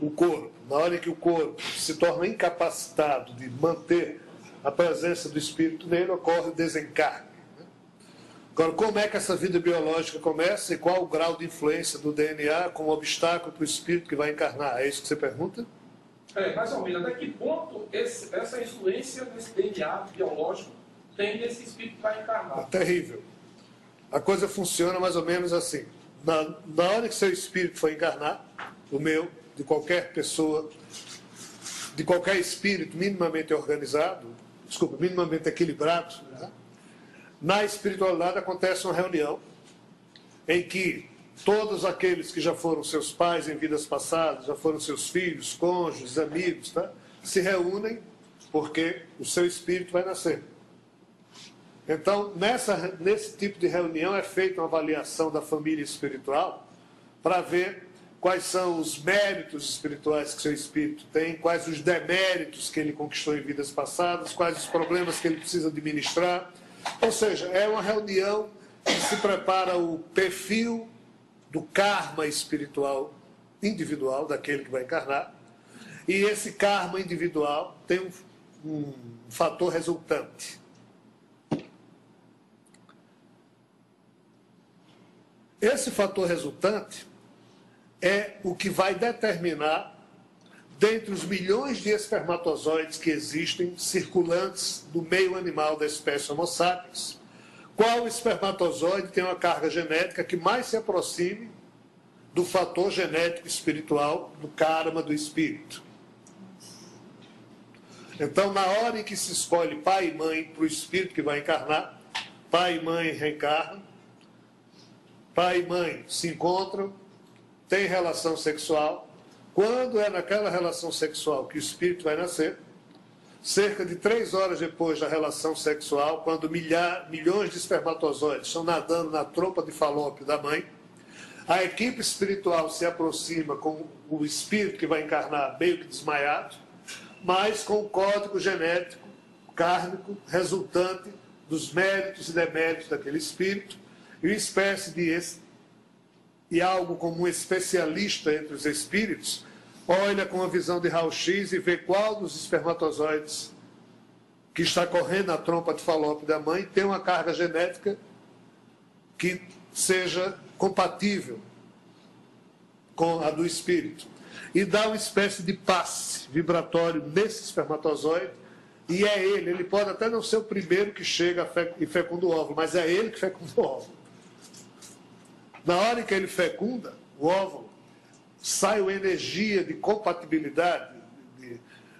o corpo. Na hora em que o corpo se torna incapacitado de manter a presença do espírito nele, ocorre o desencarne. Agora, como é que essa vida biológica começa e qual o grau de influência do DNA como obstáculo para o espírito que vai encarnar? É isso que você pergunta? Mais ou menos. Até que ponto essa influência desse DNA biológico tem nesse espírito que vai encarnar? É terrível. A coisa funciona mais ou menos assim. Na hora que seu espírito for encarnar, o meu, de qualquer pessoa, de qualquer espírito minimamente organizado, minimamente equilibrado, né? Na espiritualidade acontece uma reunião em que todos aqueles que já foram seus pais em vidas passadas, já foram seus filhos, cônjuges, amigos, tá? Se reúnem porque o seu espírito vai nascer. Então, nesse tipo de reunião é feita uma avaliação da família espiritual para ver quais são os méritos espirituais que seu espírito tem, quais os deméritos que ele conquistou em vidas passadas, quais os problemas que ele precisa administrar. Ou seja, é uma reunião que se prepara o perfil do karma espiritual individual daquele que vai encarnar. E esse karma individual tem um fator resultante. Esse fator resultante é o que vai determinar, dentre os milhões de espermatozoides que existem circulantes no meio animal da espécie Homo sapiens, qual espermatozoide tem uma carga genética que mais se aproxime do fator genético espiritual, do karma do espírito. Então, na hora em que se escolhe pai e mãe para o espírito que vai encarnar, pai e mãe reencarnam, pai e mãe se encontram, têm relação sexual. Quando é naquela relação sexual que o espírito vai nascer, cerca de 3 horas depois da relação sexual, quando milhões de espermatozoides estão nadando na trompa de falópio da mãe, a equipe espiritual se aproxima com o espírito que vai encarnar meio que desmaiado, mas com o código genético kármico resultante dos méritos e deméritos daquele espírito, e uma espécie de algo como um especialista entre os espíritos, olha com a visão de raio-x e vê qual dos espermatozoides que está correndo na trompa de falópio da mãe tem uma carga genética que seja compatível com a do espírito e dá uma espécie de passe vibratório nesse espermatozoide, e é ele pode até não ser o primeiro que chega e fecunda o óvulo, mas é ele que fecunda o óvulo. Na hora em que ele fecunda o óvulo, sai uma energia de compatibilidade.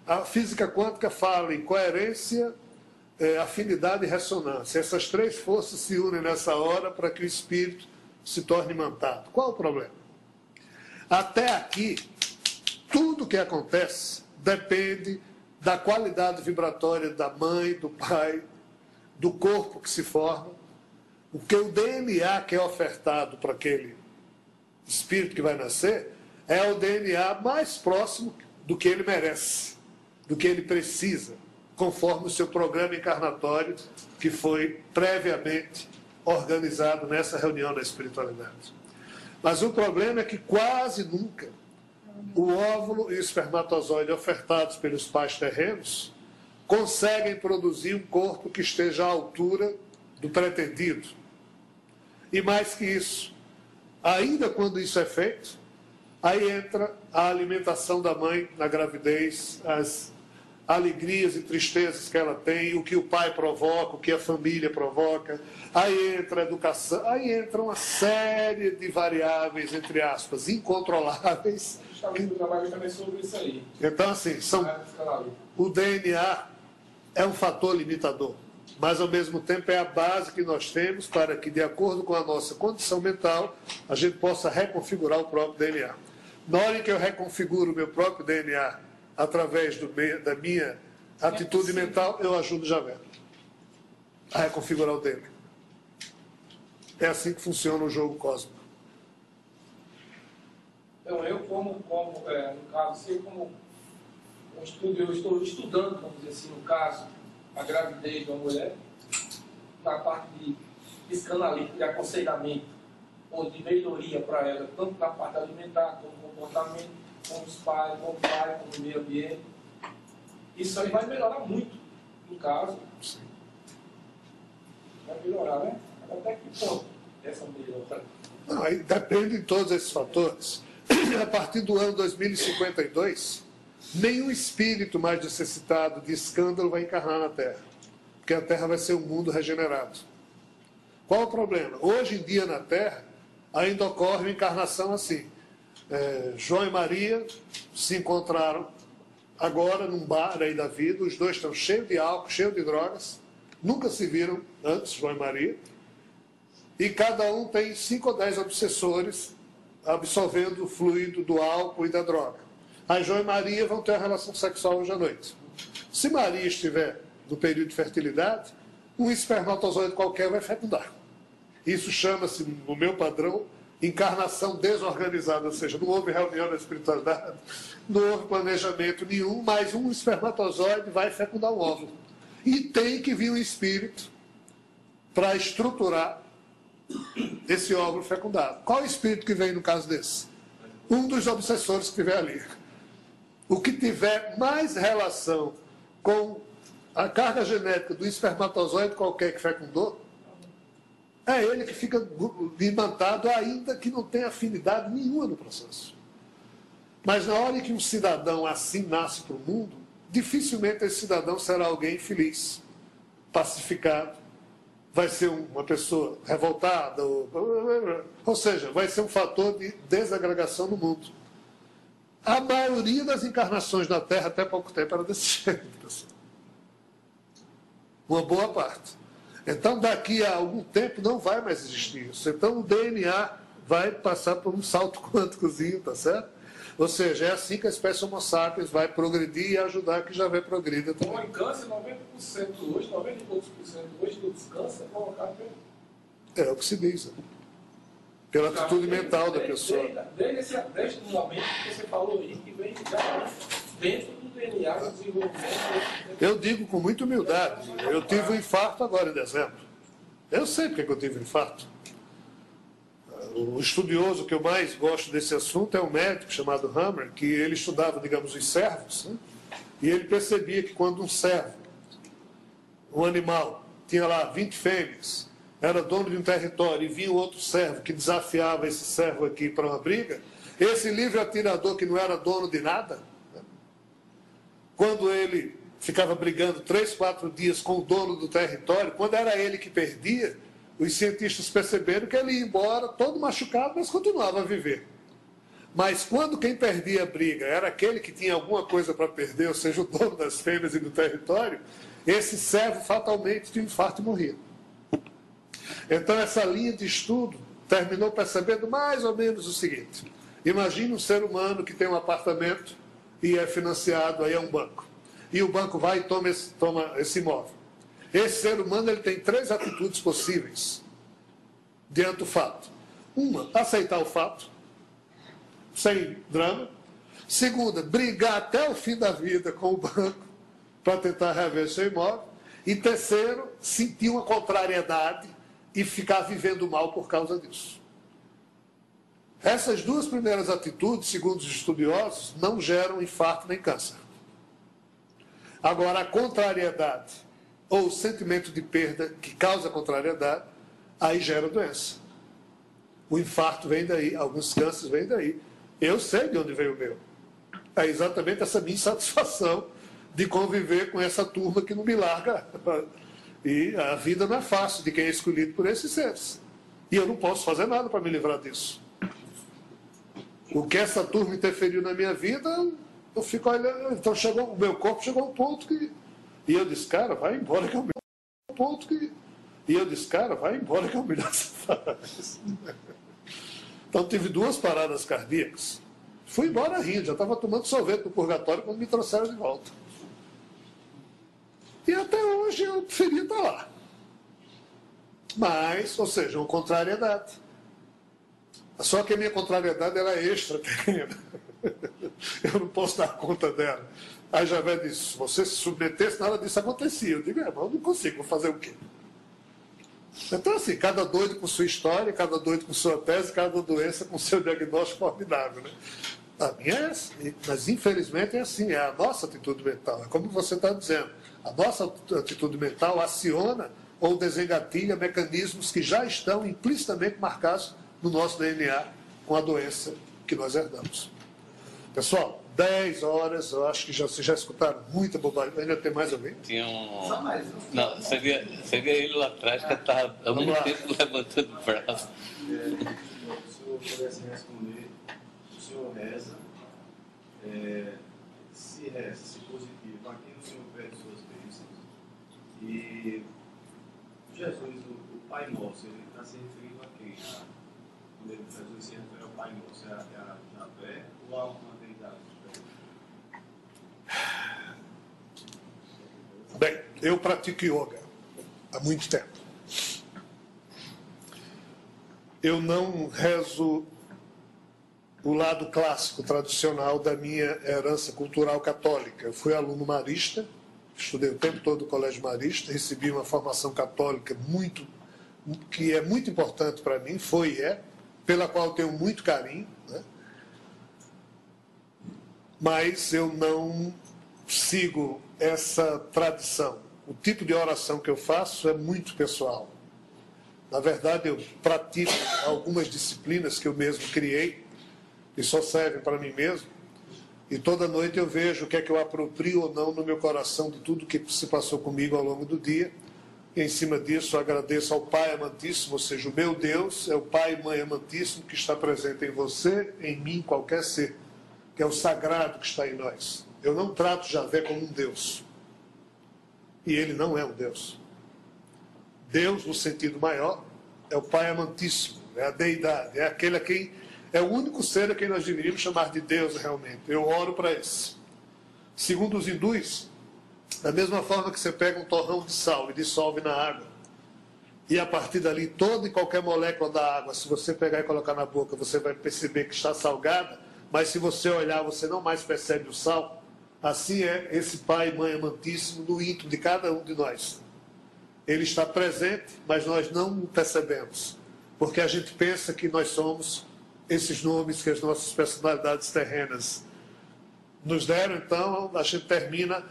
A física quântica fala em coerência, afinidade e ressonância. Essas três forças se unem nessa hora para que o espírito se torne imantado. Qual o problema? Até aqui, tudo que acontece depende da qualidade vibratória da mãe, do pai, do corpo que se forma, o que o DNA que é ofertado para aquele espírito que vai nascer é o DNA mais próximo do que ele merece, do que ele precisa, conforme o seu programa encarnatório que foi previamente organizado nessa reunião da espiritualidade. Mas o problema é que quase nunca o óvulo e o espermatozoide ofertados pelos pais terrenos conseguem produzir um corpo que esteja à altura do pretendido. E mais que isso, ainda quando isso é feito, aí entra a alimentação da mãe na gravidez, as alegrias e tristezas que ela tem, o que o pai provoca, o que a família provoca, aí entra a educação, aí entra uma série de variáveis, entre aspas, incontroláveis. Justamente o trabalho também sobre isso aí. Então, assim, o DNA é um fator limitador, mas, ao mesmo tempo, é a base que nós temos para que, de acordo com a nossa condição mental, a gente possa reconfigurar o próprio DNA. Na hora em que eu reconfiguro o meu próprio DNA através da minha atitude mental, eu ajudo o Javé a reconfigurar o dele. É assim que funciona o jogo cósmico. Então, eu no caso, eu estou estudando, vamos dizer assim, no caso, a gravidez de uma mulher, na parte de psicanalítica, de aconselhamento, ou de melhoria para ela, tanto na parte alimentar, como comportamento, como os pais, como o pai, como o meio ambiente. Isso aí vai melhorar muito, no caso. Sim. Vai melhorar, né? Até que ponto essa melhora? Não, aí depende de todos esses fatores. A partir do ano 2052, nenhum espírito mais necessitado de escândalo vai encarnar na Terra, porque a Terra vai ser um mundo regenerado. Qual o problema? Hoje em dia na Terra ainda ocorre uma encarnação assim. João e Maria se encontraram agora num bar aí da vida, os dois estão cheios de álcool, cheios de drogas, nunca se viram antes, João e Maria, e cada um tem 5 ou 10 obsessores absorvendo o fluido do álcool e da droga. Aí João e Maria vão ter uma relação sexual hoje à noite. Se Maria estiver no período de fertilidade, um espermatozoide qualquer vai fecundar. Isso chama-se, no meu padrão, encarnação desorganizada, ou seja, não houve reunião da espiritualidade, não houve planejamento nenhum, mas um espermatozoide vai fecundar um óvulo. E tem que vir um espírito para estruturar esse óvulo fecundado. Qual o espírito que vem no caso desse? Um dos obsessores que estiver ali. O que tiver mais relação com a carga genética do espermatozoide qualquer que fecundou, é ele que fica imantado, ainda que não tenha afinidade nenhuma no processo. Mas na hora em que um cidadão assim nasce para o mundo, dificilmente esse cidadão será alguém feliz, pacificado, vai ser uma pessoa revoltada, ou seja, vai ser um fator de desagregação no mundo. A maioria das encarnações na Terra, até pouco tempo, era desse jeito, pessoal. Uma boa parte. Então, daqui a algum tempo, não vai mais existir isso. Então, o DNA vai passar por um salto quânticozinho, tá certo? Ou seja, é assim que a espécie Homo sapiens vai progredir e ajudar que já progrida também. Como em câncer, 90% hoje, 90 e poucos por cento hoje dos cânceres é provocado pelo... É o que se diz, né? Pela atitude mental da pessoa. Desde o momento que você falou aí, que vem já dentro do DNA, do desenvolvimento... Eu digo com muita humildade, eu tive um infarto agora em dezembro. Eu sei porque eu tive um infarto. O estudioso que eu mais gosto desse assunto é um médico chamado Hammer, que ele estudava, digamos, os servos, né? E ele percebia que quando um servo, um animal, tinha lá 20 fêmeas, era dono de um território e vinha outro servo que desafiava esse servo aqui para uma briga, Esse livre atirador que não era dono de nada, né? Quando ele ficava brigando 3, 4 dias com o dono do território, quando era ele que perdia, os cientistas perceberam que ele ia embora todo machucado, mas continuava a viver. Mas quando quem perdia a briga era aquele que tinha alguma coisa para perder, ou seja, o dono das fêmeas e do território, esse servo fatalmente tinha um infarto e morria. Então essa linha de estudo terminou percebendo mais ou menos o seguinte: imagine um ser humano que tem um apartamento e é financiado aí a um banco. E o banco vai e toma esse imóvel. Esse ser humano ele tem 3 atitudes possíveis diante do fato. Uma, aceitar o fato, sem drama. Segunda, brigar até o fim da vida com o banco para tentar rever seu imóvel. E terceiro, sentir uma contrariedade e ficar vivendo mal por causa disso. Essas 2 primeiras atitudes, segundo os estudiosos, não geram infarto nem câncer. Agora, a contrariedade ou o sentimento de perda que causa contrariedade, aí gera doença. O infarto vem daí, alguns cânceres vêm daí. Eu sei de onde veio o meu. É exatamente essa minha insatisfação de conviver com essa turma que não me larga. E a vida não é fácil de quem é escolhido por esses seres. E eu não posso fazer nada para me livrar disso. O que essa turma interferiu na minha vida, eu fico olhando. Então o meu corpo chegou a um ponto que... E eu disse, cara, vai embora que é o meu ponto que... E eu disse, cara, vai embora que é o melhor que você faz. Então tive 2 paradas cardíacas. Fui embora rindo, já estava tomando sorvete no purgatório quando me trouxeram de volta. E até hoje eu preferia estar lá. Mas, ou seja, uma contrariedade. Só que a minha contrariedade era extra terrena. Eu não posso dar conta dela. Aí Javé disse, se você se submetesse, nada disso acontecia. Eu digo, mas eu não consigo, vou fazer o quê? Então, assim, cada doido com sua história, cada doido com sua tese, cada doença com seu diagnóstico formidável, né? A minha é assim, mas infelizmente é assim, é a nossa atitude mental. É como você está dizendo, a nossa atitude mental aciona ou desengatilha mecanismos que já estão implicitamente marcados no nosso DNA com a doença que nós herdamos. Pessoal, 10 horas, eu acho que vocês já escutaram muita bobagem. Ainda tem mais alguém? Tinha um... Não, você via ele lá atrás que estava há muito tempo levantando o braço. Se o senhor pudesse responder, o senhor reza, se positivo, a quem o senhor pede suas bênçãos. E Jesus, o Pai Nosso, ele está se referindo a quem? Quando Jesus se refere ao Pai Nosso, é a Javé ou a alguma deidade? Bem, eu pratico yoga há muito tempo. Eu não rezo o lado clássico, tradicional da minha herança cultural católica. Eu fui aluno marista, estudei o tempo todo no colégio marista, recebi uma formação católica que é muito importante para mim, foi e é, pela qual eu tenho muito carinho, né? Mas eu não sigo essa tradição. O tipo de oração que eu faço é muito pessoal. Na verdade, eu pratico algumas disciplinas que eu mesmo criei e só servem para mim mesmo. E toda noite eu vejo o que é que eu aproprio ou não no meu coração de tudo que se passou comigo ao longo do dia. E em cima disso eu agradeço ao Pai Amantíssimo, ou seja, o meu Deus é o Pai e Mãe Amantíssimo que está presente em você, em mim, qualquer ser, que é o sagrado que está em nós. Eu não trato Javé como um Deus. E ele não é um Deus. Deus, no sentido maior, é o Pai Amantíssimo, é a deidade, é aquele a quem é o único ser a quem nós deveríamos chamar de Deus realmente. Eu oro para esse. Segundo os hindus, da mesma forma que você pega um torrão de sal e dissolve na água, e a partir dali toda e qualquer molécula da água, se você pegar e colocar na boca, você vai perceber que está salgada, mas se você olhar, você não mais percebe o sal. Assim é esse Pai e Mãe Amantíssimo no íntimo de cada um de nós. Ele está presente, mas nós não o percebemos, porque a gente pensa que nós somos esses nomes que as nossas personalidades terrenas nos deram. Então a gente termina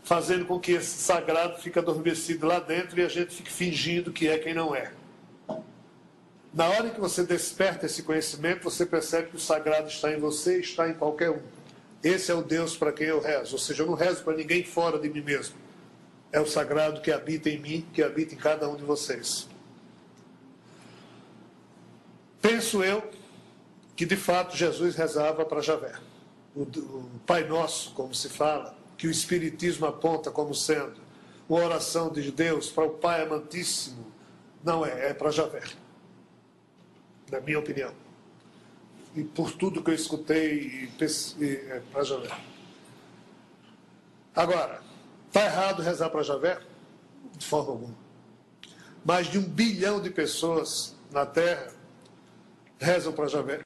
fazendo com que esse sagrado fique adormecido lá dentro e a gente fique fingindo que é quem não é. Na hora que você desperta esse conhecimento, você percebe que o sagrado está em você e está em qualquer um. Esse é o Deus para quem eu rezo. Ou seja, eu não rezo para ninguém fora de mim mesmo. É o sagrado que habita em mim, que habita em cada um de vocês. Penso eu que, de fato, Jesus rezava para Javé. O Pai Nosso, como se fala, que o Espiritismo aponta como sendo uma oração de Deus para o Pai Amantíssimo, não é para Javé. Na minha opinião. E por tudo que eu escutei, é para Javé. Agora, está errado rezar para Javé? De forma alguma. Mais de 1 bilhão de pessoas na Terra rezam para Javé.